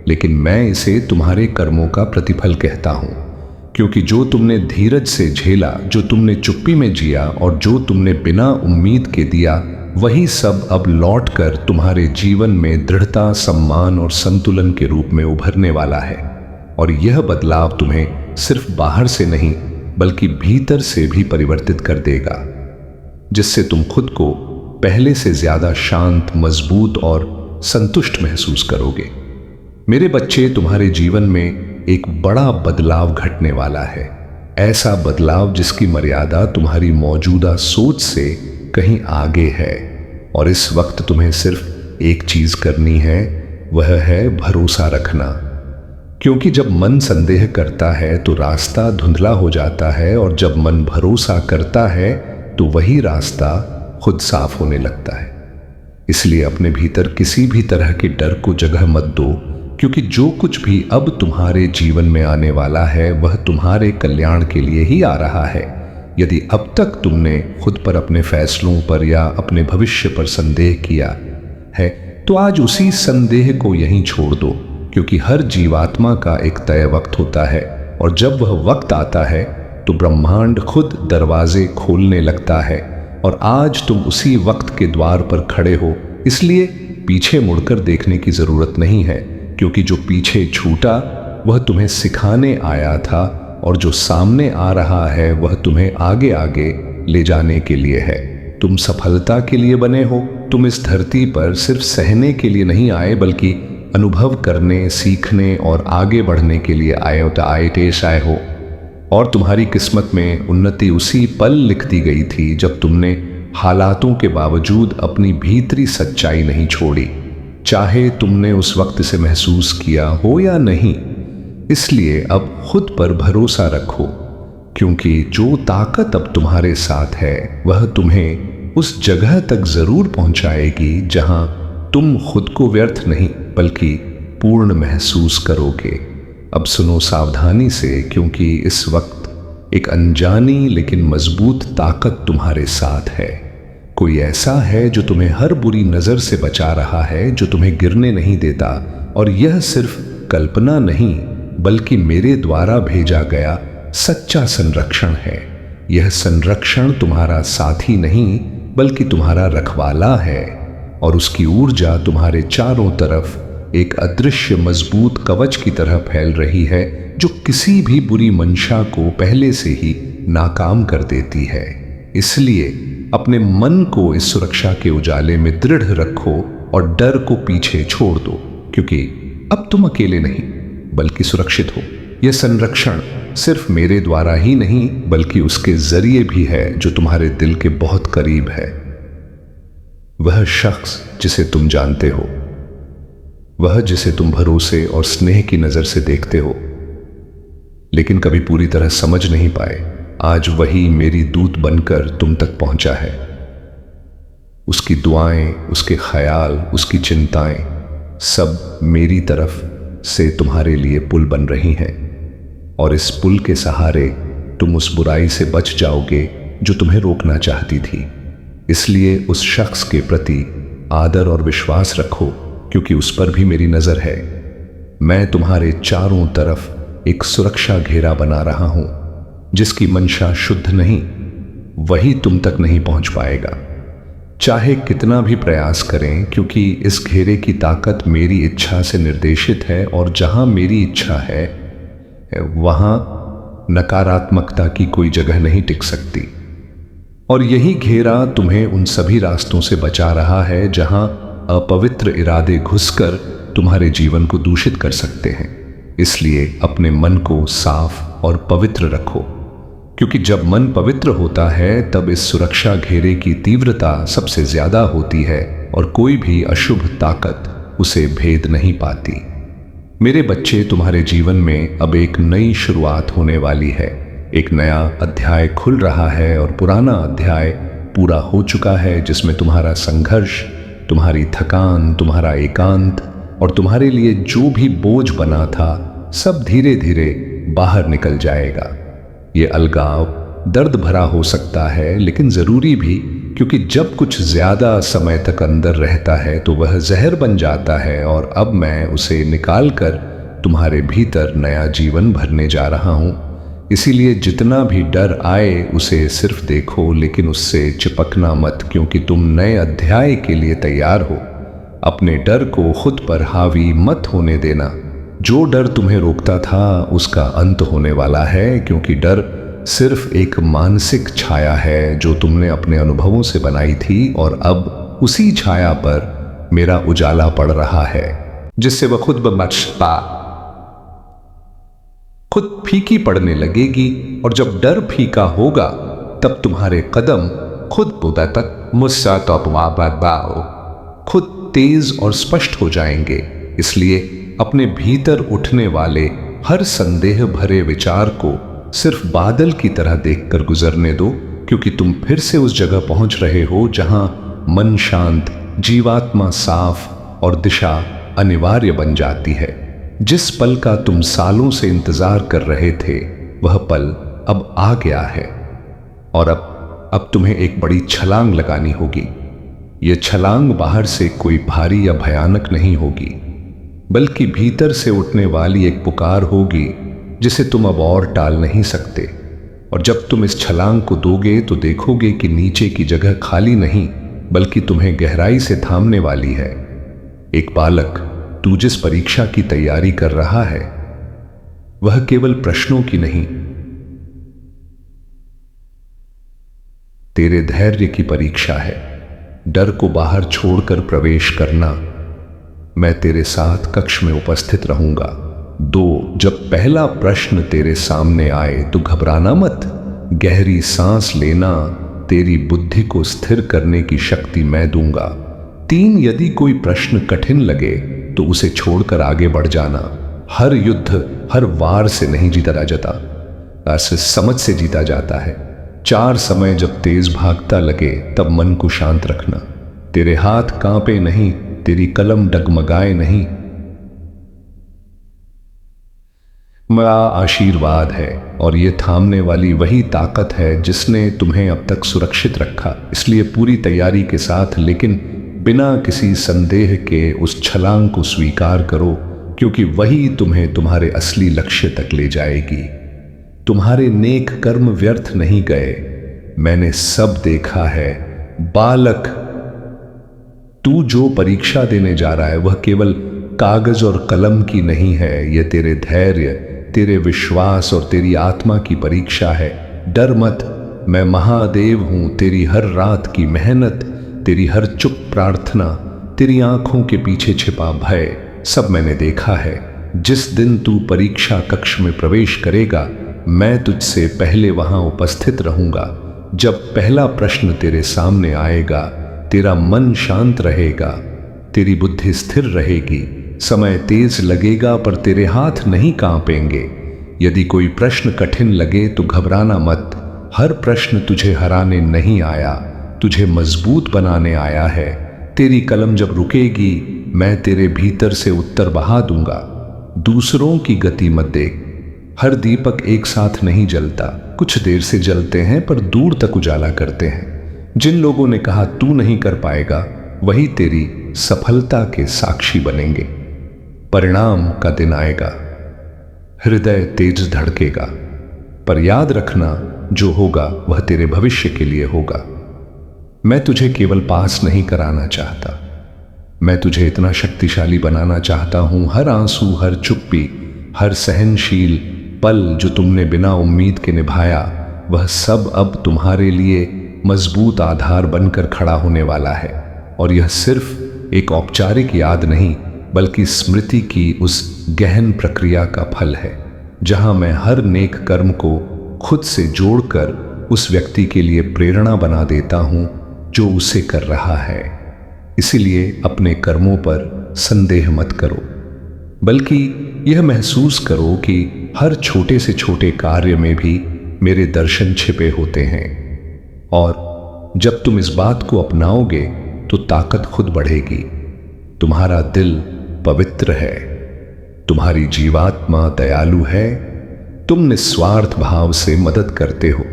[SPEAKER 1] लेकिन मैं इसे तुम्हारे कर्मों का प्रतिफल कहता हूं, क्योंकि जो तुमने धीरज से झेला, जो तुमने चुप्पी में जिया और जो तुमने बिना उम्मीद के दिया, वही सब अब लौटकर तुम्हारे जीवन में दृढ़ता, सम्मान और संतुलन के रूप में उभरने वाला है। और यह बदलाव तुम्हें सिर्फ बाहर से नहीं बल्कि भीतर से भी परिवर्तित कर देगा, जिससे तुम खुद को पहले से ज्यादा शांत, मजबूत और संतुष्ट महसूस करोगे। मेरे बच्चे, तुम्हारे जीवन में एक बड़ा बदलाव घटने वाला है, ऐसा बदलाव जिसकी मर्यादा तुम्हारी मौजूदा सोच से कहीं आगे है। और इस वक्त तुम्हें सिर्फ एक चीज करनी है, वह है भरोसा रखना, क्योंकि जब मन संदेह करता है तो रास्ता धुंधला हो जाता है, और जब मन भरोसा करता है तो वही रास्ता खुद साफ होने लगता है। इसलिए अपने भीतर किसी भी तरह के डर को जगह मत दो, क्योंकि जो कुछ भी अब तुम्हारे जीवन में आने वाला है वह तुम्हारे कल्याण के लिए ही आ रहा है। यदि अब तक तुमने खुद पर, अपने फैसलों पर या अपने भविष्य पर संदेह किया है तो आज उसी संदेह को यहीं छोड़ दो, क्योंकि हर जीवात्मा का एक तय वक्त होता है, और जब वह वक्त आता है तो ब्रह्मांड खुद दरवाजे खोलने लगता है। और आज तुम उसी वक्त के द्वार पर खड़े हो, इसलिए पीछे मुड़कर देखने की जरूरत नहीं है, क्योंकि जो पीछे छूटा वह तुम्हें सिखाने आया था, और जो सामने आ रहा है वह तुम्हें आगे आगे ले जाने के लिए है। तुम सफलता के लिए बने हो, तुम इस धरती पर सिर्फ सहने के लिए नहीं आए बल्कि अनुभव करने, सीखने और आगे बढ़ने के लिए आए हो। और तुम्हारी किस्मत में उन्नति उसी पल लिख दी गई थी जब तुमने हालातों के बावजूद अपनी भीतरी सच्चाई नहीं छोड़ी, चाहे तुमने उस वक्त से महसूस किया हो या नहीं। इसलिए अब खुद पर भरोसा रखो, क्योंकि जो ताकत अब तुम्हारे साथ है वह तुम्हें उस जगह तक जरूर पहुंचाएगी जहां तुम खुद को व्यर्थ नहीं बल्कि पूर्ण महसूस करोगे। अब सुनो सावधानी से, क्योंकि इस वक्त एक अनजानी लेकिन मजबूत ताकत तुम्हारे साथ है। कोई ऐसा है जो तुम्हें हर बुरी नजर से बचा रहा है, जो तुम्हें गिरने नहीं देता। और यह सिर्फ कल्पना नहीं बल्कि मेरे द्वारा भेजा गया सच्चा संरक्षण है। यह संरक्षण तुम्हारा साथी नहीं बल्कि तुम्हारा रखवाला है, और उसकी ऊर्जा तुम्हारे चारों तरफ एक अदृश्य मजबूत कवच की तरह फैल रही है, जो किसी भी बुरी मंशा को पहले से ही नाकाम कर देती है। इसलिए अपने मन को इस सुरक्षा के उजाले में दृढ़ रखो और डर को पीछे छोड़ दो, क्योंकि अब तुम अकेले नहीं बल्कि सुरक्षित हो। यह संरक्षण सिर्फ मेरे द्वारा ही नहीं बल्कि उसके जरिए भी है जो तुम्हारे दिल के बहुत करीब है। वह शख्स जिसे तुम जानते हो, वह जिसे तुम भरोसे और स्नेह की नजर से देखते हो लेकिन कभी पूरी तरह समझ नहीं पाए, आज वही मेरी दूत बनकर तुम तक पहुंचा है। उसकी दुआएं, उसके ख्याल, उसकी चिंताएं सब मेरी तरफ से तुम्हारे लिए पुल बन रही हैं। और इस पुल के सहारे तुम उस बुराई से बच जाओगे जो तुम्हें रोकना चाहती थी। इसलिए उस शख्स के प्रति आदर और विश्वास रखो, क्योंकि उस पर भी मेरी नजर है। मैं तुम्हारे चारों तरफ एक सुरक्षा घेरा बना रहा हूं। जिसकी मंशा शुद्ध नहीं, वही तुम तक नहीं पहुंच पाएगा, चाहे कितना भी प्रयास करें, क्योंकि इस घेरे की ताकत मेरी इच्छा से निर्देशित है। और जहां मेरी इच्छा है वहां नकारात्मकता की कोई जगह नहीं टिक सकती। और यही घेरा तुम्हें उन सभी रास्तों से बचा रहा है जहां अपवित्र इरादे घुसकर तुम्हारे जीवन को दूषित कर सकते हैं। इसलिए अपने मन को साफ और पवित्र रखो, क्योंकि जब मन पवित्र होता है तब इस सुरक्षा घेरे की तीव्रता सबसे ज्यादा होती है और कोई भी अशुभ ताकत उसे भेद नहीं पाती। मेरे बच्चे, तुम्हारे जीवन में अब एक नई शुरुआत होने वाली है। एक नया अध्याय खुल रहा है और पुराना अध्याय पूरा हो चुका है, जिसमें तुम्हारा संघर्ष, तुम्हारी थकान, तुम्हारा एकांत और तुम्हारे लिए जो भी बोझ बना था, सब धीरे धीरे बाहर निकल जाएगा। ये अलगाव दर्द भरा हो सकता है, लेकिन जरूरी भी, क्योंकि जब कुछ ज्यादा समय तक अंदर रहता है तो वह जहर बन जाता है। और अब मैं उसे निकालकर तुम्हारे भीतर नया जीवन भरने जा रहा हूं। इसीलिए जितना भी डर आए उसे सिर्फ देखो, लेकिन उससे चिपकना मत, क्योंकि तुम नए अध्याय के लिए तैयार हो। अपने डर को खुद पर हावी मत होने देना। जो डर तुम्हें रोकता था उसका अंत होने वाला है, क्योंकि डर सिर्फ एक मानसिक छाया है जो तुमने अपने अनुभवों से बनाई थी। और अब उसी छाया पर मेरा उजाला पड़ रहा है, जिससे वह खुद फीकी पड़ने लगेगी। और जब डर फीका होगा तब तुम्हारे कदम खुद तेज और स्पष्ट हो जाएंगे। इसलिए अपने भीतर उठने वाले हर संदेह भरे विचार को सिर्फ बादल की तरह देखकर गुजरने दो, क्योंकि तुम फिर से उस जगह पहुंच रहे हो जहां मन शांत, जीवात्मा साफ और दिशा अनिवार्य बन जाती है। जिस पल का तुम सालों से इंतजार कर रहे थे, वह पल अब आ गया है। और अब तुम्हें एक बड़ी छलांग लगानी होगी। यह छलांग बाहर से कोई भारी या भयानक नहीं होगी, बल्कि भीतर से उठने वाली एक पुकार होगी जिसे तुम अब और टाल नहीं सकते। और जब तुम इस छलांग को दोगे तो देखोगे कि नीचे की जगह खाली नहीं, बल्कि तुम्हें गहराई से थामने वाली है। एक बालक, तू जिस परीक्षा की तैयारी कर रहा है वह केवल प्रश्नों की नहीं, तेरे धैर्य की परीक्षा है। डर को बाहर छोड़कर प्रवेश करना। मैं तेरे साथ कक्ष में उपस्थित रहूंगा। 2, जब पहला प्रश्न तेरे सामने आए तो घबराना मत। गहरी सांस लेना, तेरी बुद्धि को स्थिर करने की शक्ति मैं दूंगा। 3, यदि कोई प्रश्न कठिन लगे तो उसे छोड़कर आगे बढ़ जाना। हर युद्ध हर वार से नहीं जीता जाता, ऐसे समझ से जीता जाता है। 4, समय जब तेज भागता लगे तब मन को शांत रखना। तेरे हाथ कांपे नहीं, तेरी कलम डगमगाए नहीं। मेरा आशीर्वाद है और ये थामने वाली वही ताकत है जिसने तुम्हें अब तक सुरक्षित रखा। इसलिए पूरी तैयारी के साथ, लेकिन बिना किसी संदेह के उस छलांग को स्वीकार करो, क्योंकि वही तुम्हें तुम्हारे असली लक्ष्य तक ले जाएगी। तुम्हारे नेक कर्म व्यर्थ नहीं गए, मैंने सब देखा है। बालक, तू जो परीक्षा देने जा रहा है वह केवल कागज और कलम की नहीं है, यह तेरे धैर्य, तेरे विश्वास और तेरी आत्मा की परीक्षा है। डर मत, मैं महादेव हूं। तेरी हर रात की मेहनत, तेरी हर चुप प्रार्थना, तेरी आंखों के पीछे छिपा भय, सब मैंने देखा है। जिस दिन तू परीक्षा कक्ष में प्रवेश करेगा, मैं तुझसे पहले वहां उपस्थित रहूंगा। जब पहला प्रश्न तेरे सामने आएगा, तेरा मन शांत रहेगा, तेरी बुद्धि स्थिर रहेगी। समय तेज लगेगा पर तेरे हाथ नहीं कांपेंगे। यदि कोई प्रश्न कठिन लगे तो घबराना मत। हर प्रश्न तुझे हराने नहीं आया, तुझे मजबूत बनाने आया है। तेरी कलम जब रुकेगी, मैं तेरे भीतर से उत्तर बहा दूंगा। दूसरों की गति मत देख। हर दीपक एक साथ नहीं जलता, कुछ देर से जलते हैं पर दूर तक उजाला करते हैं। जिन लोगों ने कहा तू नहीं कर पाएगा, वही तेरी सफलता के साक्षी बनेंगे। परिणाम का दिन आएगा, हृदय तेज धड़केगा, पर याद रखना जो होगा वह तेरे भविष्य के लिए होगा। मैं तुझे केवल पास नहीं कराना चाहता, मैं तुझे इतना शक्तिशाली बनाना चाहता हूं। हर आंसू, हर चुप्पी, हर सहनशील पल जो तुमने बिना उम्मीद के निभाया, वह सब अब तुम्हारे लिए मजबूत आधार बनकर खड़ा होने वाला है। और यह सिर्फ एक औपचारिक याद नहीं, बल्कि स्मृति की उस गहन प्रक्रिया का फल है, जहां मैं हर नेक कर्म को खुद से जोड़कर उस व्यक्ति के लिए प्रेरणा बना देता हूं जो उसे कर रहा है। इसीलिए अपने कर्मों पर संदेह मत करो, बल्कि यह महसूस करो कि हर छोटे से छोटे कार्य में भी मेरे दर्शन छिपे होते हैं। और जब तुम इस बात को अपनाओगे तो ताकत खुद बढ़ेगी। तुम्हारा दिल पवित्र है, तुम्हारी जीवात्मा दयालु है, तुम निस्वार्थ भाव से मदद करते हो।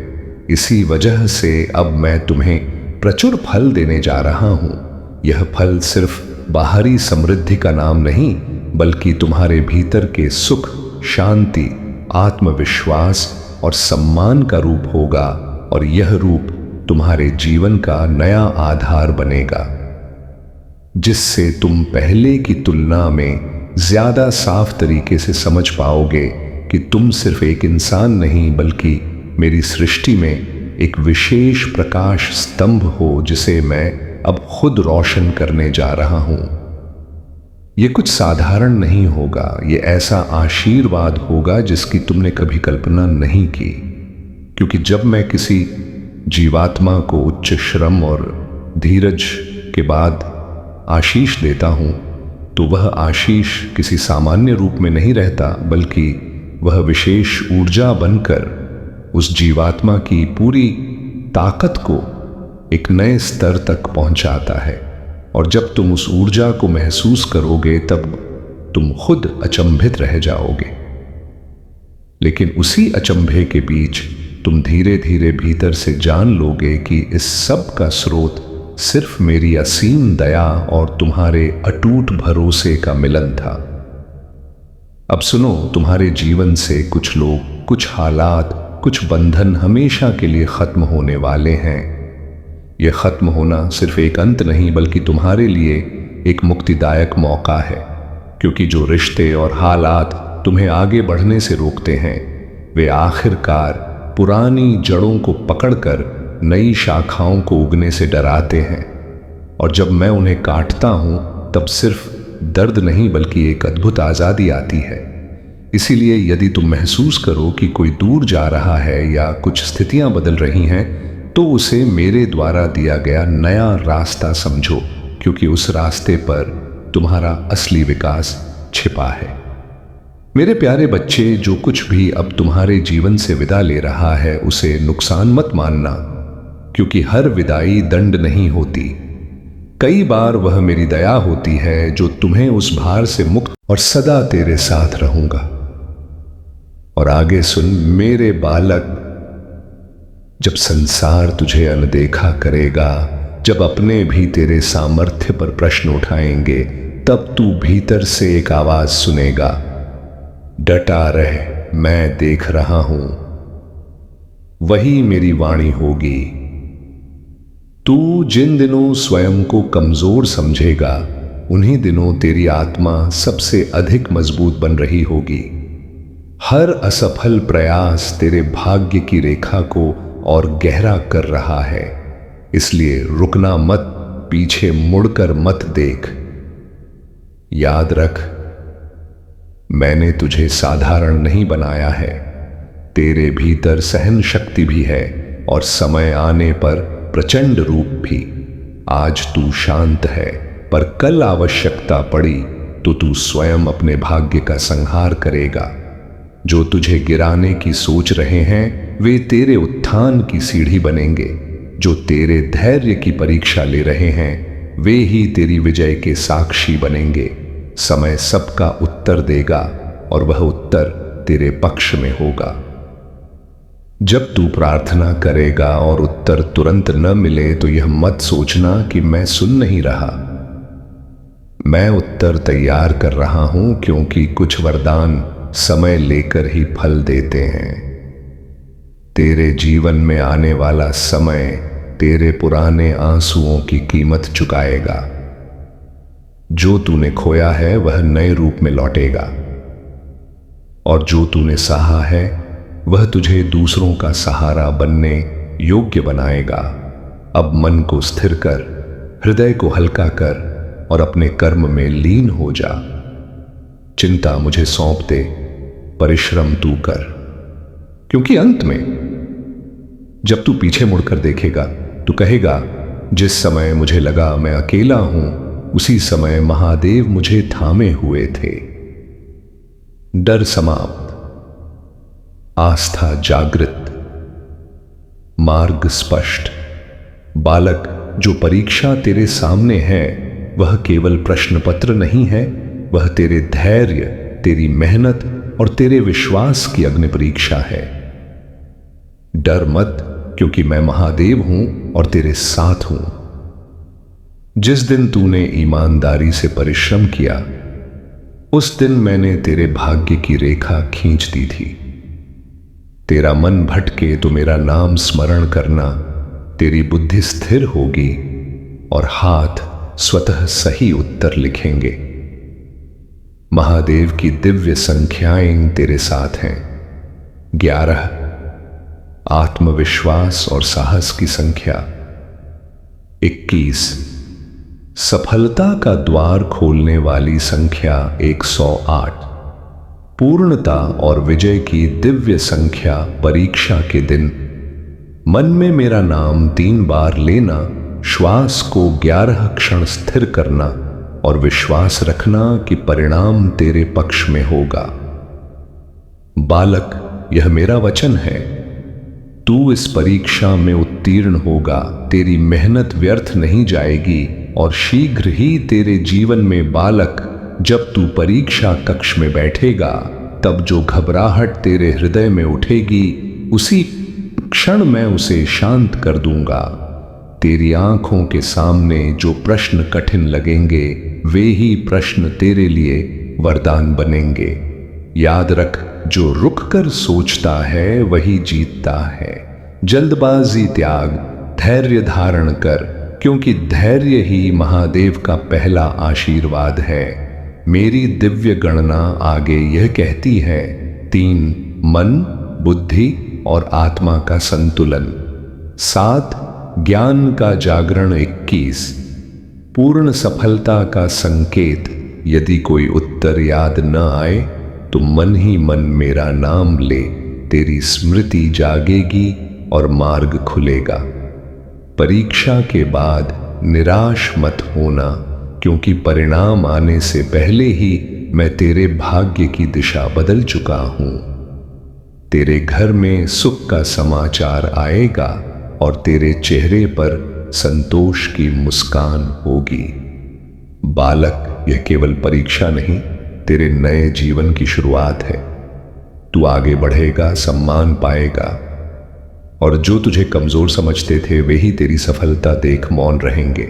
[SPEAKER 1] इसी वजह से अब मैं तुम्हें प्रचुर फल देने जा रहा हूं। यह फल सिर्फ बाहरी समृद्धि का नाम नहीं, बल्कि तुम्हारे भीतर के सुख, शांति, आत्मविश्वास और सम्मान का रूप होगा। और यह रूप तुम्हारे जीवन का नया आधार बनेगा, जिससे तुम पहले की तुलना में ज्यादा साफ तरीके से समझ पाओगे कि तुम सिर्फ एक इंसान नहीं, बल्कि मेरी सृष्टि में एक विशेष प्रकाश स्तंभ हो, जिसे मैं अब खुद रोशन करने जा रहा हूं। यह कुछ साधारण नहीं होगा, यह ऐसा आशीर्वाद होगा जिसकी तुमने कभी कल्पना नहीं की। क्योंकि जब मैं किसी जीवात्मा को उच्च श्रम और धीरज के बाद आशीष देता हूं, तो वह आशीष किसी सामान्य रूप में नहीं रहता, बल्कि वह विशेष ऊर्जा बनकर उस जीवात्मा की पूरी ताकत को एक नए स्तर तक पहुंचाता है। और जब तुम उस ऊर्जा को महसूस करोगे, तब तुम खुद अचंभित रह जाओगे। लेकिन उसी अचंभे के बीच तुम धीरे धीरे भीतर से जान लोगे कि इस सब का स्रोत सिर्फ मेरी असीम दया और तुम्हारे अटूट भरोसे का मिलन था। अब सुनो, तुम्हारे जीवन से कुछ लोग, कुछ हालात, कुछ बंधन हमेशा के लिए खत्म होने वाले हैं। यह खत्म होना सिर्फ एक अंत नहीं, बल्कि तुम्हारे लिए एक मुक्तिदायक मौका है। क्योंकि जो रिश्ते और हालात तुम्हें आगे बढ़ने से रोकते हैं, वे आखिरकार पुरानी जड़ों को पकड़कर नई शाखाओं को उगने से डराते हैं। और जब मैं उन्हें काटता हूं, तब सिर्फ दर्द नहीं, बल्कि एक अद्भुत आजादी आती है। इसीलिए यदि तुम महसूस करो कि कोई दूर जा रहा है या कुछ स्थितियां बदल रही हैं, तो उसे मेरे द्वारा दिया गया नया रास्ता समझो, क्योंकि उस रास्ते पर तुम्हारा असली विकास छिपा है। मेरे प्यारे बच्चे, जो कुछ भी अब तुम्हारे जीवन से विदा ले रहा है, उसे नुकसान मत मानना, क्योंकि हर विदाई दंड नहीं होती। कई बार वह मेरी दया होती है जो तुम्हें उस भार से मुक्त, और सदा तेरे साथ रहूंगा। और आगे सुन मेरे बालक, जब संसार तुझे अनदेखा करेगा, जब अपने भी तेरे सामर्थ्य पर प्रश्न उठाएंगे, तब तू भीतर से एक आवाज सुनेगा, डटा रह, मैं देख रहा हूं। वही मेरी वाणी होगी। तू जिन दिनों स्वयं को कमजोर समझेगा, उन्हीं दिनों तेरी आत्मा सबसे अधिक मजबूत बन रही होगी। हर असफल प्रयास तेरे भाग्य की रेखा को और गहरा कर रहा है। इसलिए रुकना मत, पीछे मुड़कर मत देख। याद रख, मैंने तुझे साधारण नहीं बनाया है। तेरे भीतर सहन शक्ति भी है और समय आने पर प्रचंड रूप भी। आज तू शांत है, पर कल आवश्यकता पड़ी तो तू स्वयं अपने भाग्य का संहार करेगा। जो तुझे गिराने की सोच रहे हैं, वे तेरे उत्थान की सीढ़ी बनेंगे। जो तेरे धैर्य की परीक्षा ले रहे हैं वे ही तेरी विजय के साक्षी बनेंगे। समय सबका उत्तर देगा और वह उत्तर तेरे पक्ष में होगा। जब तू प्रार्थना करेगा और उत्तर तुरंत न मिले तो यह मत सोचना कि मैं सुन नहीं रहा। मैं उत्तर तैयार कर रहा हूं, क्योंकि कुछ वरदान समय लेकर ही फल देते हैं। तेरे जीवन में आने वाला समय तेरे पुराने आंसुओं की कीमत चुकाएगा। जो तूने खोया है वह नए रूप में लौटेगा, और जो तूने सहा है वह तुझे दूसरों का सहारा बनने योग्य बनाएगा। अब मन को स्थिर कर, हृदय को हल्का कर और अपने कर्म में लीन हो जा। चिंता मुझे सौंप दे, परिश्रम तू कर, क्योंकि अंत में जब तू पीछे मुड़कर देखेगा तो कहेगा, जिस समय मुझे लगा मैं अकेला हूं उसी समय महादेव मुझे थामे हुए थे। डर समाप्त, आस्था जागृत, मार्ग स्पष्ट। बालक, जो परीक्षा तेरे सामने है वह केवल प्रश्न पत्र नहीं है, वह तेरे धैर्य, तेरी मेहनत और तेरे विश्वास की अग्नि परीक्षा है। डर मत, क्योंकि मैं महादेव हूं और तेरे साथ हूं। जिस दिन तूने ईमानदारी से परिश्रम किया उस दिन मैंने तेरे भाग्य की रेखा खींच दी थी। तेरा मन भटके तो मेरा नाम स्मरण करना, तेरी बुद्धि स्थिर होगी और हाथ स्वतः सही उत्तर लिखेंगे। महादेव की दिव्य संख्याएं तेरे साथ हैं। 11 आत्मविश्वास और साहस की संख्या। 21 सफलता का द्वार खोलने वाली संख्या। 108 पूर्णता और विजय की दिव्य संख्या। परीक्षा के दिन मन में मेरा नाम 3 बार लेना, श्वास को 11 क्षण स्थिर करना और विश्वास रखना कि परिणाम तेरे पक्ष में होगा। बालक, यह मेरा वचन है, तू इस परीक्षा में उत्तीर्ण होगा। तेरी मेहनत व्यर्थ नहीं जाएगी और शीघ्र ही तेरे जीवन में बालक, जब तू परीक्षा कक्ष में बैठेगा तब जो घबराहट तेरे हृदय में उठेगी उसी क्षण मैं उसे शांत कर दूंगा। तेरी आंखों के सामने जो प्रश्न कठिन लगेंगे वे ही प्रश्न तेरे लिए वरदान बनेंगे। याद रख, जो रुक कर सोचता है वही जीतता है। जल्दबाजी त्याग, धैर्य धारण कर, क्योंकि धैर्य ही महादेव का पहला आशीर्वाद है। मेरी दिव्य गणना आगे यह कहती है, 3 मन, बुद्धि और आत्मा का संतुलन। 7 ज्ञान का जागरण। 21 पूर्ण सफलता का संकेत। यदि कोई उत्तर याद न आए तो मन ही मन मेरा नाम ले, तेरी स्मृति जागेगी और मार्ग खुलेगा। परीक्षा के बाद निराश मत होना, क्योंकि परिणाम आने से पहले ही मैं तेरे भाग्य की दिशा बदल चुका हूं। तेरे घर में सुख का समाचार आएगा और तेरे चेहरे पर संतोष की मुस्कान होगी। बालक, यह केवल परीक्षा नहीं, तेरे नए जीवन की शुरुआत है। तू आगे बढ़ेगा, सम्मान पाएगा, और जो तुझे कमजोर समझते थे वे ही तेरी सफलता देख मौन रहेंगे।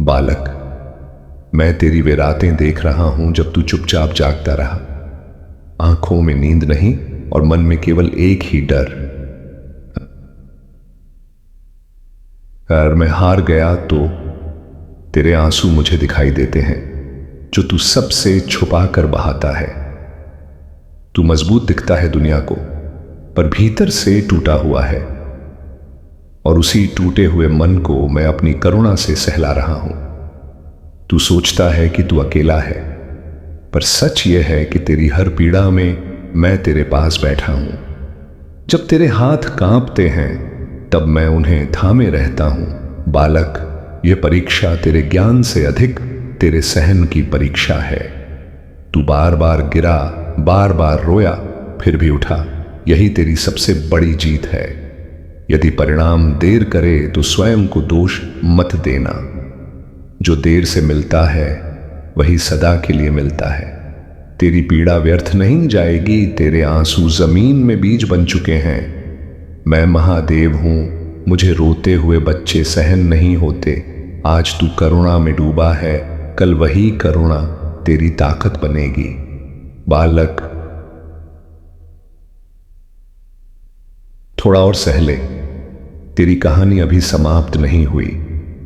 [SPEAKER 1] बालक, मैं तेरी वे रातें देख रहा हूं जब तू चुपचाप जागता रहा, आंखों में नींद नहीं और मन में केवल एक ही डर। अगर मैं हार गया तो तेरे आंसू मुझे दिखाई देते हैं, जो तू सबसे छुपा कर बहाता है। तू मजबूत दिखता है दुनिया को, पर भीतर से टूटा हुआ है, और उसी टूटे हुए मन को मैं अपनी करुणा से सहला रहा हूं। तू सोचता है कि तू अकेला है, पर सच यह है कि तेरी हर पीड़ा में मैं तेरे पास बैठा हूं। जब तेरे हाथ कांपते हैं तब मैं उन्हें थामे रहता हूं। बालक, यह परीक्षा तेरे ज्ञान से अधिक तेरे सहन की परीक्षा है। तू बार बार गिरा, बार बार रोया, फिर भी उठा, यही तेरी सबसे बड़ी जीत है। यदि परिणाम देर करे तो स्वयं को दोष मत देना। जो देर से मिलता है वही सदा के लिए मिलता है। तेरी पीड़ा व्यर्थ नहीं जाएगी, तेरे आंसू जमीन में बीज बन चुके हैं। मैं महादेव हूं, मुझे रोते हुए बच्चे सहन नहीं होते। आज तू करुणा में डूबा है, कल वही करुणा तेरी ताकत बनेगी। बालक, थोड़ा और सह ले, तेरी कहानी अभी समाप्त नहीं हुई।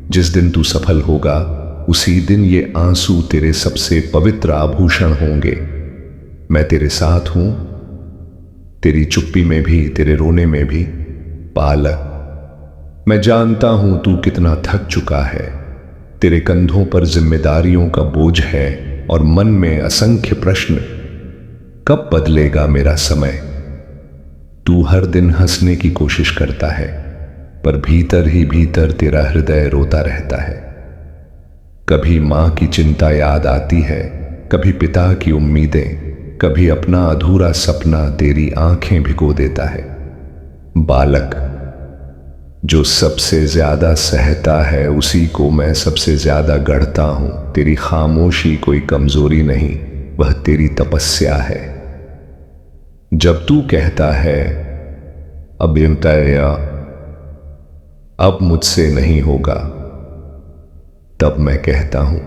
[SPEAKER 1] जिस दिन तू सफल होगा उसी दिन ये आंसू तेरे सबसे पवित्र आभूषण होंगे। मैं तेरे साथ हूं, तेरी चुप्पी में भी, तेरे रोने में भी। बालक, मैं जानता हूं तू कितना थक चुका है। तेरे कंधों पर जिम्मेदारियों का बोझ है और मन में असंख्य प्रश्न। कब बदलेगा मेरा समय? तू हर दिन हंसने की कोशिश करता है, पर भीतर ही भीतर तेरा हृदय रोता रहता है। कभी मां की चिंता याद आती है, कभी पिता की उम्मीदें, कभी अपना अधूरा सपना तेरी आंखें भिगो देता है। बालक, जो सबसे ज्यादा सहता है उसी को मैं सबसे ज्यादा गढ़ता हूं। तेरी खामोशी कोई कमजोरी नहीं, वह तेरी तपस्या है। जब तू कहता है अब या अब मुझसे नहीं होगा, तब मैं कहता हूं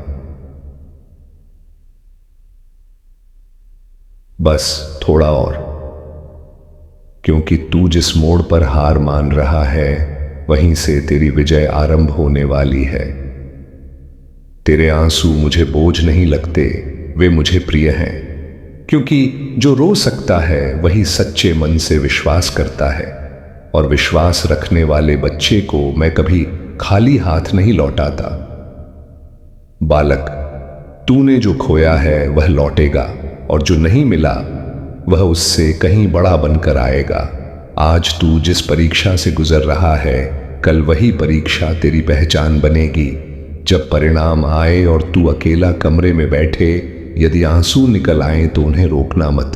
[SPEAKER 1] बस थोड़ा और। क्योंकि तू जिस मोड़ पर हार मान रहा है वहीं से तेरी विजय आरंभ होने वाली है। तेरे आंसू मुझे बोझ नहीं लगते, वे मुझे प्रिय हैं। क्योंकि जो रो सकता है वही सच्चे मन से विश्वास करता है, और विश्वास रखने वाले बच्चे को मैं कभी खाली हाथ नहीं लौटाता। बालक, तूने जो खोया है वह लौटेगा, और जो नहीं मिला वह उससे कहीं बड़ा बनकर आएगा। आज तू जिस परीक्षा से गुजर रहा है, कल वही परीक्षा तेरी पहचान बनेगी। जब परिणाम आए और तू अकेला कमरे में बैठे, यदि आंसू निकल आए तो उन्हें रोकना मत।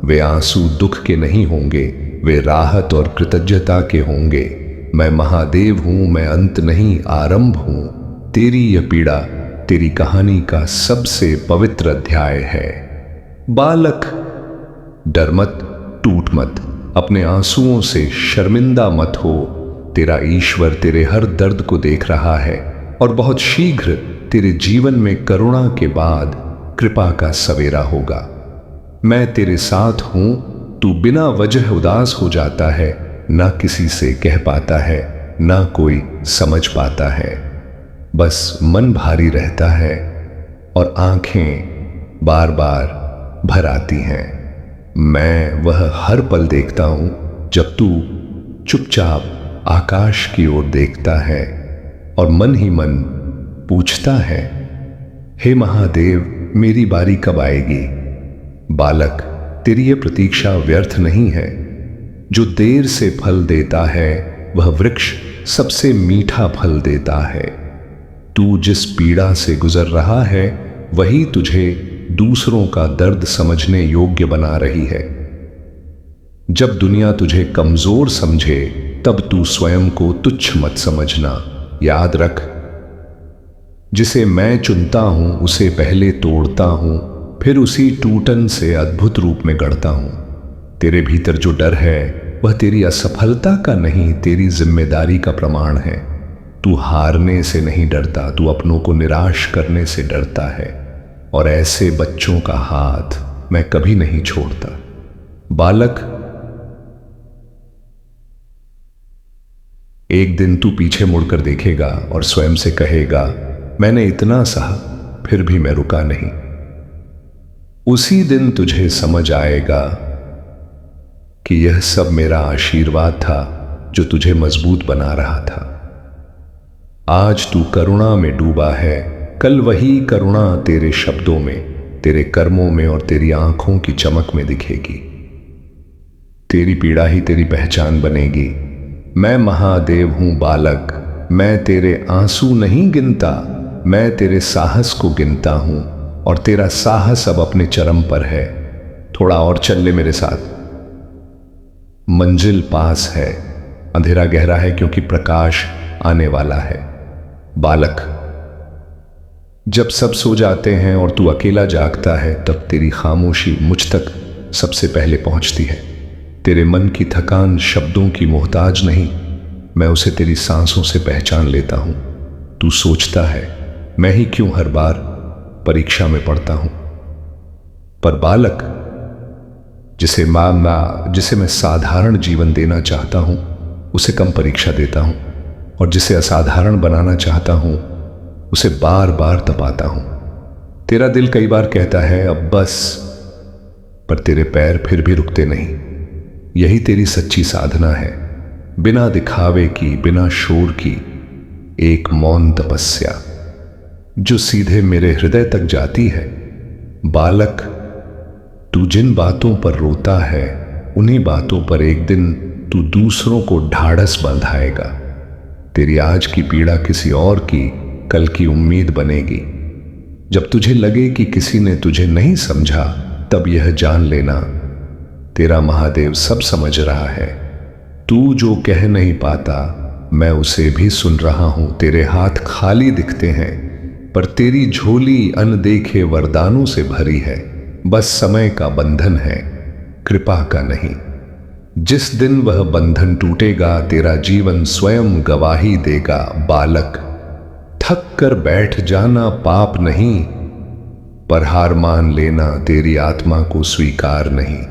[SPEAKER 1] वे आंसू दुख के नहीं होंगे, वे राहत और कृतज्ञता के होंगे। मैं महादेव हूं, मैं अंत नहीं आरंभ हूं। तेरी यह पीड़ा तेरी कहानी का सबसे पवित्र अध्याय है। बालक, डर मत, टूट मत, अपने आंसुओं से शर्मिंदा मत हो। तेरा ईश्वर तेरे हर दर्द को देख रहा है, और बहुत शीघ्र तेरे जीवन में करुणा के बाद कृपा का सवेरा होगा। मैं तेरे साथ हूं। तू बिना वजह उदास हो जाता है, ना किसी से कह पाता है, ना कोई समझ पाता है। बस मन भारी रहता है और आंखें बार बार भर आती हैं। मैं वह हर पल देखता हूं जब तू चुपचाप आकाश की ओर देखता है और मन ही मन पूछता है, हे महादेव, मेरी बारी कब आएगी? बालक, तेरी यह प्रतीक्षा व्यर्थ नहीं है। जो देर से फल देता है वह वृक्ष सबसे मीठा फल देता है। तू जिस पीड़ा से गुजर रहा है वही तुझे दूसरों का दर्द समझने योग्य बना रही है। जब दुनिया तुझे कमजोर समझे तब तू स्वयं को तुच्छ मत समझना। याद रख, जिसे मैं चुनता हूं उसे पहले तोड़ता हूं, फिर उसी टूटन से अद्भुत रूप में गढ़ता हूं। तेरे भीतर जो डर है वह तेरी असफलता का नहीं, तेरी जिम्मेदारी का प्रमाण है। तू हारने से नहीं डरता, तू अपनों को निराश करने से डरता है, और ऐसे बच्चों का हाथ मैं कभी नहीं छोड़ता। बालक, एक दिन तू पीछे मुड़कर देखेगा और स्वयं से कहेगा, मैंने इतना सहा फिर भी मैं रुका नहीं। उसी दिन तुझे समझ आएगा कि यह सब मेरा आशीर्वाद था जो तुझे मजबूत बना रहा था। आज तू करुणा में डूबा है, कल वही करुणा तेरे शब्दों में, तेरे कर्मों में और तेरी आंखों की चमक में दिखेगी। तेरी पीड़ा ही तेरी पहचान बनेगी। मैं महादेव हूं बालक, मैं तेरे आंसू नहीं गिनता, मैं तेरे साहस को गिनता हूं, और तेरा साहस अब अपने चरम पर है। थोड़ा और चल ले मेरे साथ, मंजिल पास है। अंधेरा गहरा है क्योंकि प्रकाश आने वाला है। बालक, जब सब सो जाते हैं और तू अकेला जागता है, तब तेरी खामोशी मुझ तक सबसे पहले पहुंचती है। तेरे मन की थकान शब्दों की मोहताज नहीं, मैं उसे तेरी सांसों से पहचान लेता हूं। तू सोचता है, मैं ही क्यों हर बार परीक्षा में पढ़ता हूं। पर बालक, जिसे मैं साधारण जीवन देना चाहता हूं, उसे कम परीक्षा देता हूं, और जिसे असाधारण बनाना चाहता हूं, उसे बार बार तपाता हूं। तेरा दिल कई बार कहता है अब बस, पर तेरे पैर फिर भी रुकते नहीं। यही तेरी सच्ची साधना है, बिना दिखावे की, बिना शोर की, एक मौन तपस्या जो सीधे मेरे हृदय तक जाती है। बालक, तू जिन बातों पर रोता है, उन्हीं बातों पर एक दिन तू दूसरों को ढाढ़स बंधाएगा। तेरी आज की पीड़ा किसी और की कल की उम्मीद बनेगी। जब तुझे लगे कि किसी ने तुझे नहीं समझा, तब यह जान लेना, तेरा महादेव सब समझ रहा है। तू जो कह नहीं पाता, मैं उसे भी सुन रहा हूं। तेरे हाथ खाली दिखते हैं, पर तेरी झोली अनदेखे वरदानों से भरी है। बस समय का बंधन है, कृपा का नहीं। जिस दिन वह बंधन टूटेगा, तेरा जीवन स्वयं गवाही देगा। बालक, थक कर बैठ जाना पाप नहीं, पर हार मान लेना तेरी आत्मा को स्वीकार नहीं।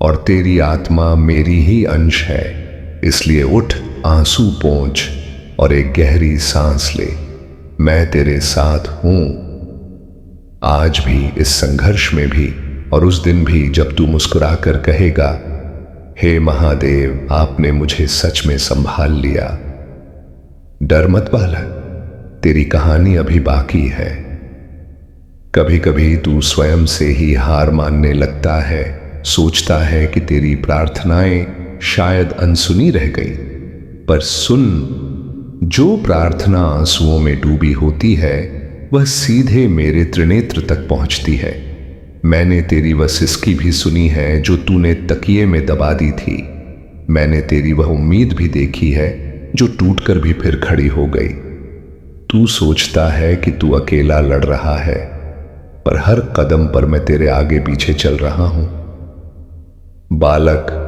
[SPEAKER 1] और तेरी आत्मा मेरी ही अंश है, इसलिए उठ, आंसू पोंछ और एक गहरी सांस ले। मैं तेरे साथ हूं, आज भी, इस संघर्ष में भी, और उस दिन भी जब तू मुस्कुराकर कहेगा, हे महादेव, आपने मुझे सच में संभाल लिया। डर मत बालक, तेरी कहानी अभी बाकी है। कभी कभी तू स्वयं से ही हार मानने लगता है, सोचता है कि तेरी प्रार्थनाएं शायद अनसुनी रह गई। पर सुन, जो प्रार्थना आंसुओं में डूबी होती है, वह सीधे मेरे त्रिनेत्र तक पहुंचती है। मैंने तेरी वह सिसकी भी सुनी है जो तूने तकिए में दबा दी थी। मैंने तेरी वह उम्मीद भी देखी है जो टूटकर भी फिर खड़ी हो गई। तू सोचता है कि तू अकेला लड़ रहा है, पर हर कदम पर मैं तेरे आगे पीछे चल रहा हूं। बालक,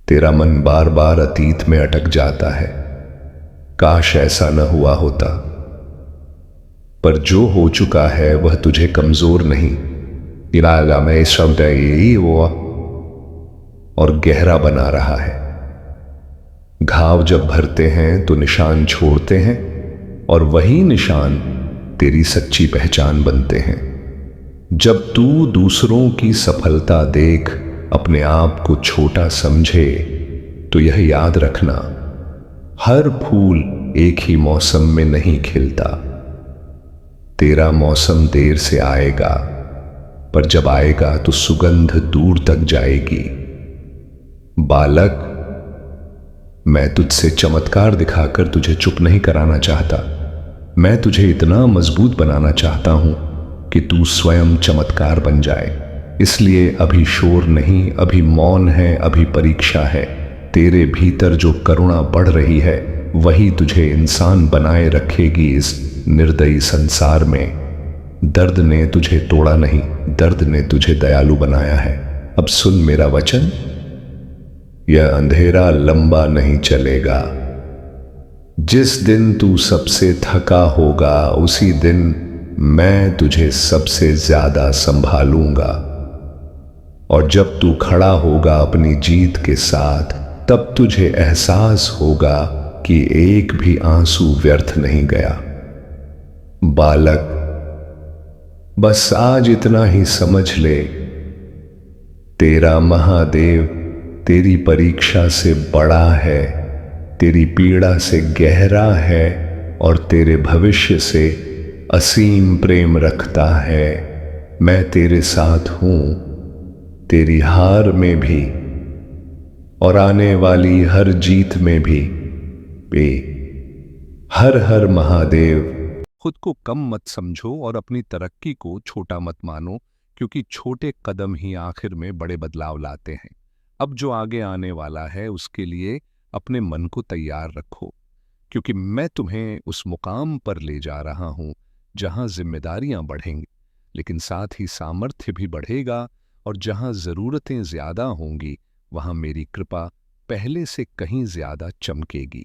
[SPEAKER 1] तेरा मन बार बार अतीत में अटक जाता है, काश ऐसा न हुआ होता। पर जो हो चुका है वह तुझे कमजोर नहीं, इरादा में शब्द यही वो और गहरा बना रहा है। घाव जब भरते हैं तो निशान छोड़ते हैं, और वही निशान तेरी सच्ची पहचान बनते हैं। जब तू दूसरों की सफलता देख अपने आप को छोटा समझे, तो यह याद रखना, हर फूल एक ही मौसम में नहीं खिलता। तेरा मौसम देर से आएगा, पर जब आएगा तो सुगंध दूर तक जाएगी। बालक, मैं तुझसे चमत्कार दिखाकर तुझे चुप नहीं कराना चाहता। मैं तुझे इतना मजबूत बनाना चाहता हूं कि तू स्वयं चमत्कार बन जाए। इसलिए अभी शोर नहीं, अभी मौन है, अभी परीक्षा है। तेरे भीतर जो करुणा बढ़ रही है, वही तुझे इंसान बनाए रखेगी इस निर्दयी संसार में। दर्द ने तुझे तोड़ा नहीं, दर्द ने तुझे दयालु बनाया है। अब सुन मेरा वचन, यह अंधेरा लंबा नहीं चलेगा। जिस दिन तू सबसे थका होगा, उसी दिन मैं तुझे सबसे ज्यादा संभालूंगा। और जब तू खड़ा होगा अपनी जीत के साथ, तब तुझे एहसास होगा कि एक भी आंसू व्यर्थ नहीं गया। बालक, बस आज इतना ही समझ ले, तेरा महादेव तेरी परीक्षा से बड़ा है, तेरी पीड़ा से गहरा है, और तेरे भविष्य से असीम प्रेम रखता है। मैं तेरे साथ हूं, तेरी हार में भी और आने वाली हर जीत में भी। हर हर महादेव।
[SPEAKER 2] खुद को कम मत समझो और अपनी तरक्की को छोटा मत मानो, क्योंकि छोटे कदम ही आखिर में बड़े बदलाव लाते हैं। अब जो आगे आने वाला है उसके लिए अपने मन को तैयार रखो, क्योंकि मैं तुम्हें उस मुकाम पर ले जा रहा हूं जहां जिम्मेदारियां बढ़ेंगी, लेकिन साथ ही सामर्थ्य भी बढ़ेगा, और जहां जरूरतें ज्यादा होंगी वहां मेरी कृपा पहले से कहीं ज्यादा चमकेगी।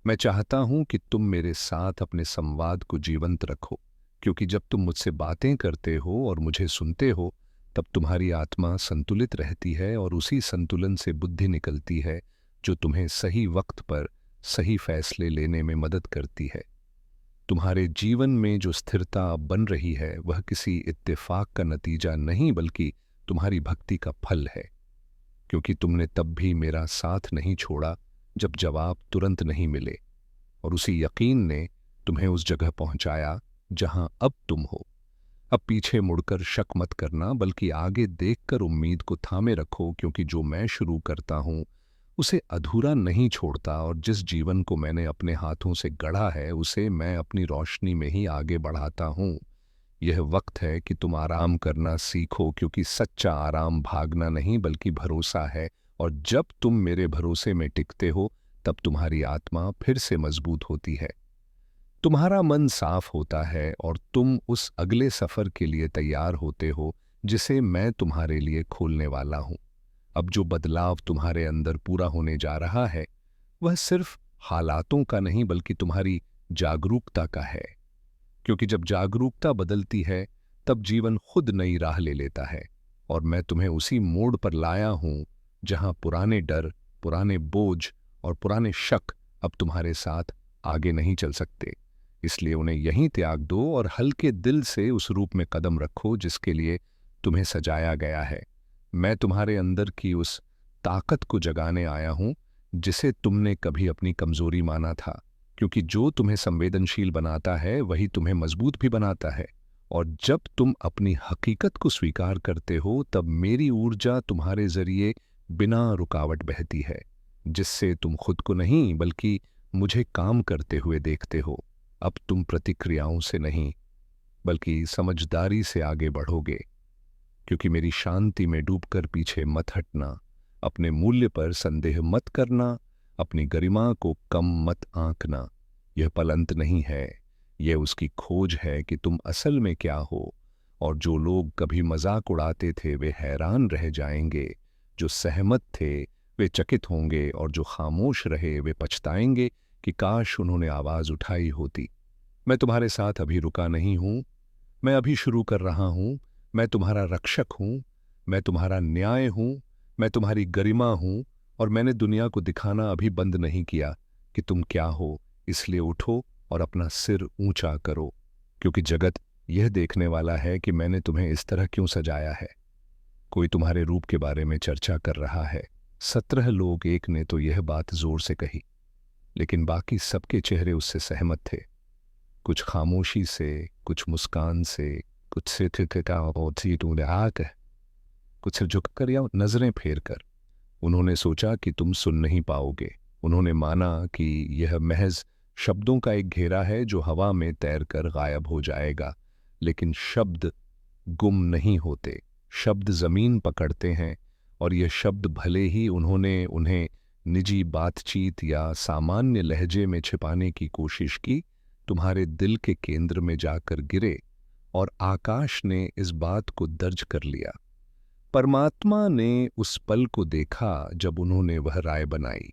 [SPEAKER 2] मैं चाहता हूं कि तुम मेरे साथ अपने संवाद को जीवंत रखो, क्योंकि जब तुम मुझसे बातें करते हो और मुझे सुनते हो, तब तुम्हारी आत्मा संतुलित रहती है, और उसी संतुलन से बुद्धि निकलती है जो तुम्हें सही वक्त पर सही फैसले लेने में मदद करती है। तुम्हारे जीवन में जो स्थिरता अब बन रही है वह किसी इत्तेफाक का नतीजा नहीं, बल्कि तुम्हारी भक्ति का फल है, क्योंकि तुमने तब भी मेरा साथ नहीं छोड़ा जब जवाब तुरंत नहीं मिले, और उसी यकीन ने तुम्हें उस जगह पहुंचाया जहां अब तुम हो। अब पीछे मुड़कर शक मत करना, बल्कि आगे देखकर उम्मीद को थामे रखो, क्योंकि जो मैं शुरू करता हूं उसे अधूरा नहीं छोड़ता, और जिस जीवन को मैंने अपने हाथों से गढ़ा है उसे मैं अपनी रोशनी में ही आगे बढ़ाता हूं। यह वक्त है कि तुम आराम करना सीखो, क्योंकि सच्चा आराम भागना नहीं बल्कि भरोसा है, और जब तुम मेरे भरोसे में टिकते हो तब तुम्हारी आत्मा फिर से मजबूत होती है, तुम्हारा मन साफ होता है, और तुम उस अगले सफर के लिए तैयार होते हो जिसे मैं तुम्हारे लिए खोलने वाला हूं। अब जो बदलाव तुम्हारे अंदर पूरा होने जा रहा है वह सिर्फ हालातों का नहीं बल्कि तुम्हारी जागरूकता का है, क्योंकि जब जागरूकता बदलती है तब जीवन खुद नई राह ले लेता है, और मैं तुम्हें उसी मोड़ पर लाया हूं जहां पुराने डर, पुराने बोझ और पुराने शक अब तुम्हारे साथ आगे नहीं चल सकते। इसलिए उन्हें यहीं त्याग दो और हल्के दिल से उस रूप में कदम रखो जिसके लिए तुम्हें सजाया गया है। मैं तुम्हारे अंदर की उस ताकत को जगाने आया हूं जिसे तुमने कभी अपनी कमजोरी माना था, क्योंकि जो तुम्हें संवेदनशील बनाता है वही तुम्हें मजबूत भी बनाता है, और जब तुम अपनी हकीकत को स्वीकार करते हो तब मेरी ऊर्जा तुम्हारे जरिए बिना रुकावट बहती है, जिससे तुम खुद को नहीं बल्कि मुझे काम करते हुए देखते हो। अब तुम प्रतिक्रियाओं से नहीं बल्कि समझदारी से आगे बढ़ोगे, क्योंकि मेरी शांति में डूबकर पीछे मत हटना, अपने मूल्य पर संदेह मत करना, अपनी गरिमा को कम मत आंकना। यह पल अंत नहीं है, यह उसकी खोज है कि तुम असल में क्या हो, और जो लोग कभी मजाक उड़ाते थे वे हैरान रह जाएंगे, जो सहमत थे वे चकित होंगे, और जो खामोश रहे वे पछताएंगे कि काश उन्होंने आवाज उठाई होती। मैं तुम्हारे साथ अभी रुका नहीं हूं, मैं अभी शुरू कर रहा हूं। मैं तुम्हारा रक्षक हूं, मैं तुम्हारा न्याय हूं, मैं तुम्हारी गरिमा हूं, और मैंने दुनिया को दिखाना अभी बंद नहीं किया कि तुम क्या हो। इसलिए उठो और अपना सिर ऊंचा करो, क्योंकि जगत यह देखने वाला है कि मैंने तुम्हें इस तरह क्यों सजाया है। कोई तुम्हारे रूप के बारे में चर्चा कर रहा है। 17 लोग, एक ने तो यह बात जोर से कही, लेकिन बाकी सबके चेहरे उससे सहमत थे। कुछ खामोशी से, कुछ मुस्कान से, कुछ से आकर, कुछ सिर्फ झुककर या नजरें फेर कर। उन्होंने सोचा कि तुम सुन नहीं पाओगे। उन्होंने माना कि यह महज शब्दों का एक घेरा है जो हवा में तैरकर गायब हो जाएगा, लेकिन शब्द गुम नहीं होते, शब्द जमीन पकड़ते हैं, और यह शब्द भले ही उन्होंने उन्हें निजी बातचीत या सामान्य लहजे में छिपाने की कोशिश की, तुम्हारे दिल के केंद्र में जाकर गिरे, और आकाश ने इस बात को दर्ज कर लिया। परमात्मा ने उस पल को देखा जब उन्होंने वह राय बनाई।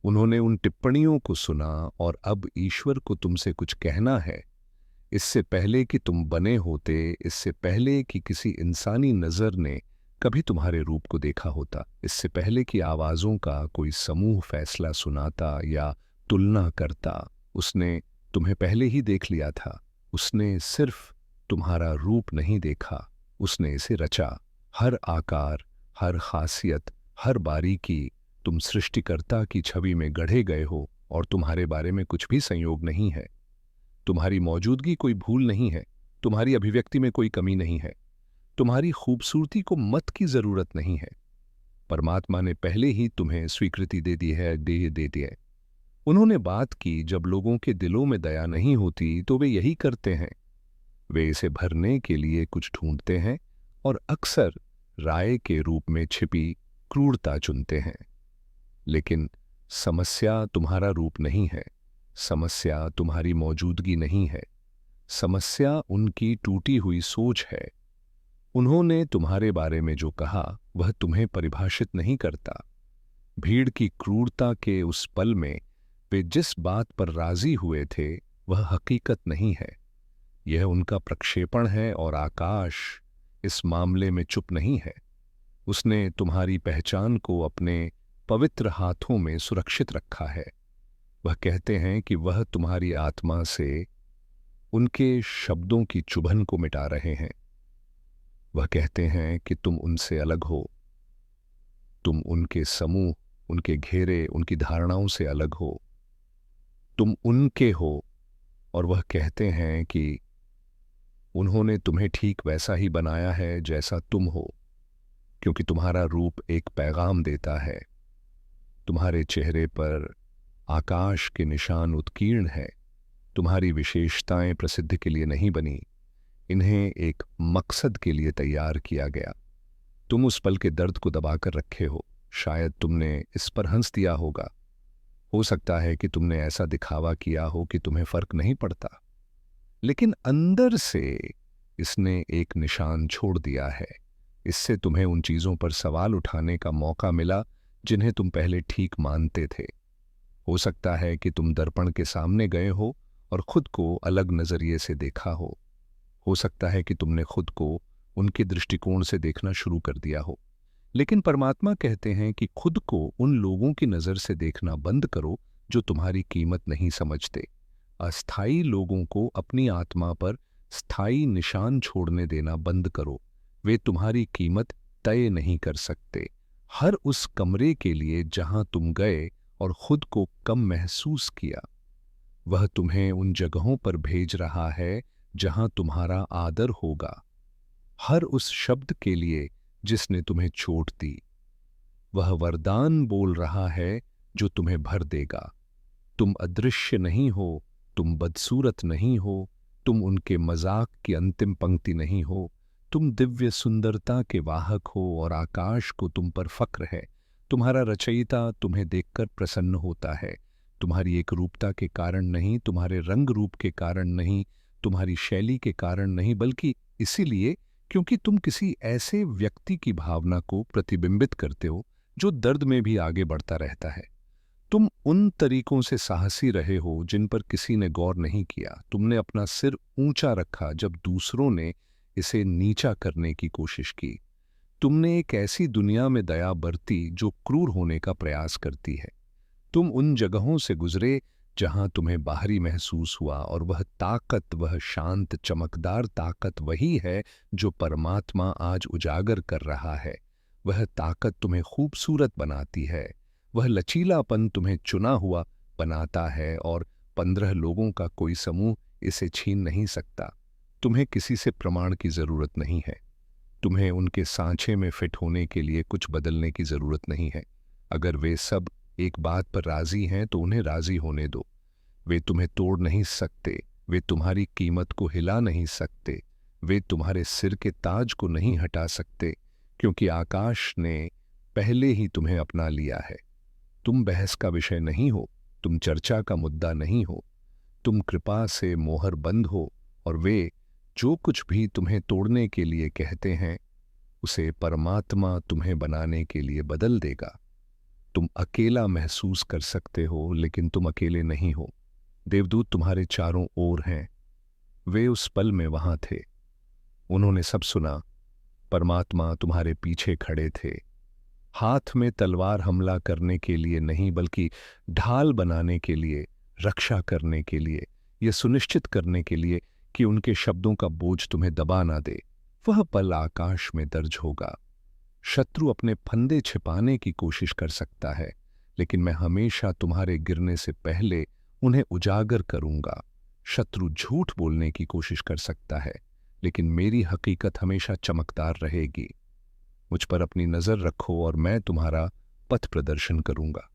[SPEAKER 2] उन्होंने उन टिप्पणियों को सुना, और अब ईश्वर को तुमसे कुछ कहना है। इससे पहले कि तुम बने होते, इससे पहले कि किसी इंसानी नजर ने कभी तुम्हारे रूप को देखा होता, इससे पहले कि आवाजों का कोई समूह फैसला सुनाता या तुलना करता, उसने तुम्हें पहले ही देख लिया था। उसने सिर्फ तुम्हारा रूप नहीं देखा, उसने इसे रचा। हर आकार, हर खासियत, हर बारीकी, तुम सृष्टिकर्ता की छवि में गढ़े गए हो, और तुम्हारे बारे में कुछ भी संयोग नहीं है। तुम्हारी मौजूदगी कोई भूल नहीं है, तुम्हारी अभिव्यक्ति में कोई कमी नहीं है, तुम्हारी खूबसूरती को मत की जरूरत नहीं है। परमात्मा ने पहले ही तुम्हें स्वीकृति दे दी है, दे दी है। उन्होंने बात की, जब लोगों के दिलों में दया नहीं होती तो वे यही करते हैं, वे इसे भरने के लिए कुछ ढूंढते हैं, और अक्सर राय के रूप में छिपी क्रूरता चुनते हैं। लेकिन समस्या तुम्हारा रूप नहीं है, समस्या तुम्हारी मौजूदगी नहीं है, समस्या उनकी टूटी हुई सोच है। उन्होंने तुम्हारे बारे में जो कहा वह तुम्हें परिभाषित नहीं करता। भीड़ की क्रूरता के उस पल में वे जिस बात पर राजी हुए थे वह हकीकत नहीं है, यह उनका प्रक्षेपण है। और आकाश इस मामले में चुप नहीं है। उसने तुम्हारी पहचान को अपने पवित्र हाथों में सुरक्षित रखा है। वह कहते हैं कि वह तुम्हारी आत्मा से उनके शब्दों की चुभन को मिटा रहे हैं। वह कहते हैं कि तुम उनसे अलग हो, तुम उनके समूह, उनके घेरे, उनकी धारणाओं से अलग हो, तुम उनके हो। और वह कहते हैं कि उन्होंने तुम्हें ठीक वैसा ही बनाया है जैसा तुम हो, क्योंकि तुम्हारा रूप एक पैगाम देता है। तुम्हारे चेहरे पर आकाश के निशान उत्कीर्ण हैं। तुम्हारी विशेषताएं प्रसिद्धि के लिए नहीं बनी, इन्हें एक मकसद के लिए तैयार किया गया। तुम उस पल के दर्द को दबाकर रखे हो। शायद तुमने इस पर हंस दिया होगा। हो सकता है कि तुमने ऐसा दिखावा किया हो कि तुम्हें फर्क नहीं पड़ता, लेकिन अंदर से इसने एक निशान छोड़ दिया है। इससे तुम्हें उन चीजों पर सवाल उठाने का मौका मिला जिन्हें तुम पहले ठीक मानते थे। हो सकता है कि तुम दर्पण के सामने गए हो और खुद को अलग नजरिए से देखा हो। हो सकता है कि तुमने खुद को उनके दृष्टिकोण से देखना शुरू कर दिया हो। लेकिन परमात्मा कहते हैं कि खुद को उन लोगों की नजर से देखना बंद करो जो तुम्हारी कीमत नहीं समझते। अस्थायी लोगों को अपनी आत्मा पर स्थायी निशान छोड़ने देना बंद करो। वे तुम्हारी कीमत तय नहीं कर सकते। हर उस कमरे के लिए जहां तुम गए और खुद को कम महसूस किया, वह तुम्हें उन जगहों पर भेज रहा है जहां तुम्हारा आदर होगा। हर उस शब्द के लिए जिसने तुम्हें चोट दी, वह वरदान बोल रहा है जो तुम्हें भर देगा। तुम अदृश्य नहीं हो, तुम बदसूरत नहीं हो, तुम उनके मजाक की अंतिम पंक्ति नहीं हो। तुम दिव्य सुंदरता के वाहक हो और आकाश को तुम पर फक्र है। तुम्हारा रचयिता तुम्हें देखकर प्रसन्न होता है। तुम्हारी एक रूपता के कारण नहीं, तुम्हारे रंग रूप के कारण नहीं, तुम्हारी शैली के कारण नहीं, बल्कि इसीलिए क्योंकि तुम किसी ऐसे व्यक्ति की भावना को प्रतिबिंबित करते हो जो दर्द में भी आगे बढ़ता रहता है। तुम उन तरीकों से साहसी रहे हो जिन पर किसी ने गौर नहीं किया। तुमने अपना सिर ऊंचा रखा जब दूसरों ने इसे नीचा करने की कोशिश की। तुमने एक ऐसी दुनिया में दया बरती जो क्रूर होने का प्रयास करती है। तुम उन जगहों से गुजरे जहां तुम्हें बाहरी महसूस हुआ, और वह ताकत, वह शांत चमकदार ताकत वही है जो परमात्मा आज उजागर कर रहा है। वह ताकत तुम्हें खूबसूरत बनाती है। वह लचीलापन तुम्हें चुना हुआ बनाता है और 15 लोगों का कोई समूह इसे छीन नहीं सकता। तुम्हें किसी से प्रमाण की जरूरत नहीं है। तुम्हें उनके सांचे में फिट होने के लिए कुछ बदलने की जरूरत नहीं है। अगर वे सब एक बात पर राजी हैं तो उन्हें राजी होने दो। वे तुम्हें तोड़ नहीं सकते, वे तुम्हारी कीमत को हिला नहीं सकते, वे तुम्हारे सिर के ताज को नहीं हटा सकते, क्योंकि आकाश ने पहले ही तुम्हें अपना लिया है। तुम बहस का विषय नहीं हो, तुम चर्चा का मुद्दा नहीं हो, तुम कृपा से मोहर बंद हो। और वे जो कुछ भी तुम्हें तोड़ने के लिए कहते हैं उसे परमात्मा तुम्हें बनाने के लिए बदल देगा। तुम अकेला महसूस कर सकते हो, लेकिन तुम अकेले नहीं हो। देवदूत तुम्हारे चारों ओर हैं। वे उस पल में वहां थे, उन्होंने सब सुना। परमात्मा तुम्हारे पीछे खड़े थे, हाथ में तलवार हमला करने के लिए नहीं, बल्कि ढाल बनाने के लिए, रक्षा करने के लिए, यह सुनिश्चित करने के लिए कि उनके शब्दों का बोझ तुम्हें दबा ना दे। वह पल आकाश में दर्ज होगा। शत्रु अपने फंदे छिपाने की कोशिश कर सकता है, लेकिन मैं हमेशा तुम्हारे गिरने से पहले उन्हें उजागर करूंगा। शत्रु झूठ बोलने की कोशिश कर सकता है, लेकिन मेरी हकीकत हमेशा चमकदार रहेगी। मुझ पर अपनी नजर रखो और मैं तुम्हारा पथ प्रदर्शन करूंगा।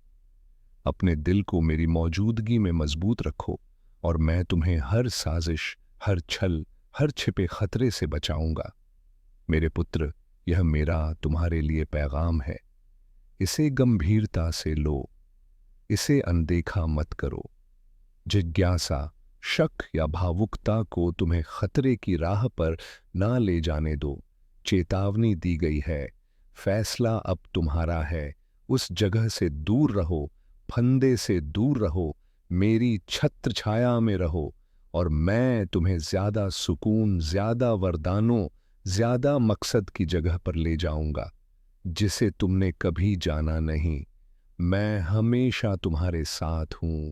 [SPEAKER 2] अपने दिल को मेरी मौजूदगी में मजबूत रखो और मैं तुम्हें हर साजिश, हर छल, हर छिपे खतरे से बचाऊंगा। मेरे पुत्र, यह मेरा तुम्हारे लिए पैगाम है। इसे गंभीरता से लो, इसे अनदेखा मत करो। जिज्ञासा, शक या भावुकता को तुम्हें खतरे की राह पर ना ले जाने दो। चेतावनी दी गई है, फैसला अब तुम्हारा है। उस जगह से दूर रहो, फंदे से दूर रहो, मेरी छत्र छाया में रहो, और मैं तुम्हें ज्यादा सुकून, ज्यादा वरदानों, ज्यादा मकसद की जगह पर ले जाऊंगा, जिसे तुमने कभी जाना नहीं। मैं हमेशा तुम्हारे साथ हूं।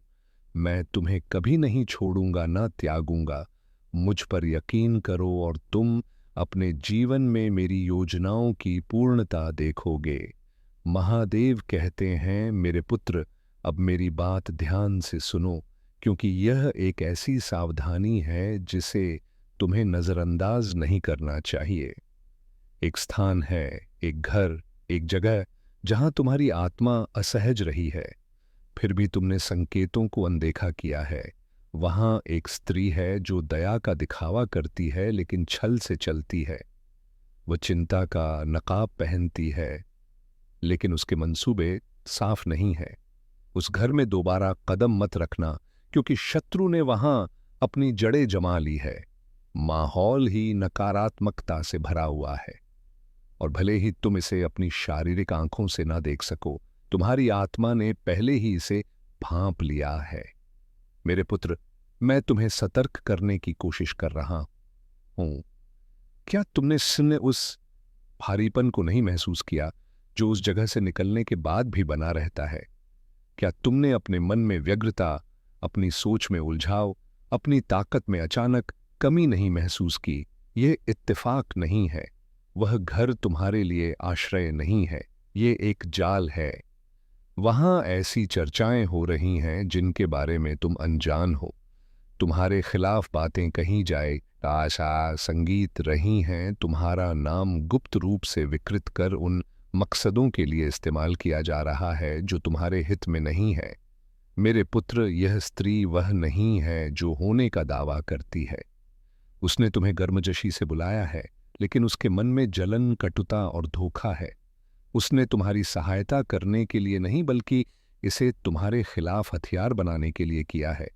[SPEAKER 2] मैं तुम्हें कभी नहीं छोड़ूंगा, ना त्यागूंगा। मुझ पर यकीन करो और तुम अपने जीवन में मेरी योजनाओं की पूर्णता देखोगे। महादेव कहते हैं, मेरे पुत्र, अब मेरी बात ध्यान से सुनो, क्योंकि यह एक ऐसी सावधानी है जिसे तुम्हें नजरअंदाज नहीं करना चाहिए। एक स्थान है, एक घर, एक जगह जहां तुम्हारी आत्मा असहज रही है, फिर भी तुमने संकेतों को अनदेखा किया है। वहां एक स्त्री है जो दया का दिखावा करती है लेकिन छल से चलती है। वह चिंता का नकाब पहनती है लेकिन उसके मंसूबे साफ नहीं है। उस घर में दोबारा कदम मत रखना, क्योंकि शत्रु ने वहां अपनी जड़ें जमा ली है। माहौल ही नकारात्मकता से भरा हुआ है, और भले ही तुम इसे अपनी शारीरिक आंखों से ना देख सको, तुम्हारी आत्मा ने पहले ही इसे भांप लिया है। मेरे पुत्र, मैं तुम्हें सतर्क करने की कोशिश कर रहा हूं। क्या तुमने उस भारीपन को नहीं महसूस किया जो उस जगह से निकलने के बाद भी बना रहता है? क्या तुमने अपने मन में व्यग्रता, अपनी सोच में उलझाव, अपनी ताकत में अचानक कमी नहीं महसूस की? यह इत्तेफाक नहीं है। वह घर तुम्हारे लिए आश्रय नहीं है, ये एक जाल है। वहां ऐसी चर्चाएं हो रही हैं जिनके बारे में तुम अनजान हो। तुम्हारे खिलाफ बातें कही जाए, आशा संगीत रही हैं। तुम्हारा नाम गुप्त रूप से विकृत कर उन मकसदों के लिए इस्तेमाल किया जा रहा है जो तुम्हारे हित में नहीं है। मेरे पुत्र, यह स्त्री वह नहीं है जो होने का दावा करती है। उसने तुम्हें गर्मजोशी से बुलाया है, लेकिन उसके मन में जलन, कटुता और धोखा है। उसने तुम्हारी सहायता करने के लिए नहीं, बल्कि इसे तुम्हारे खिलाफ हथियार बनाने के लिए किया है।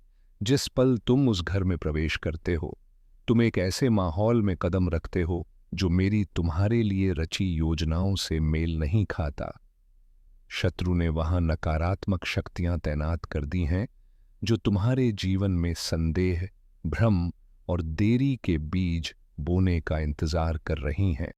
[SPEAKER 2] जिस पल तुम उस घर में प्रवेश करते हो, तुम एक ऐसे माहौल में कदम रखते हो जो मेरी तुम्हारे लिए रची योजनाओं से मेल नहीं खाता। शत्रु ने वहां नकारात्मक शक्तियां तैनात कर दी हैं जो तुम्हारे जीवन में संदेह, भ्रम और देरी के बीज बोने का इंतजार कर रही हैं।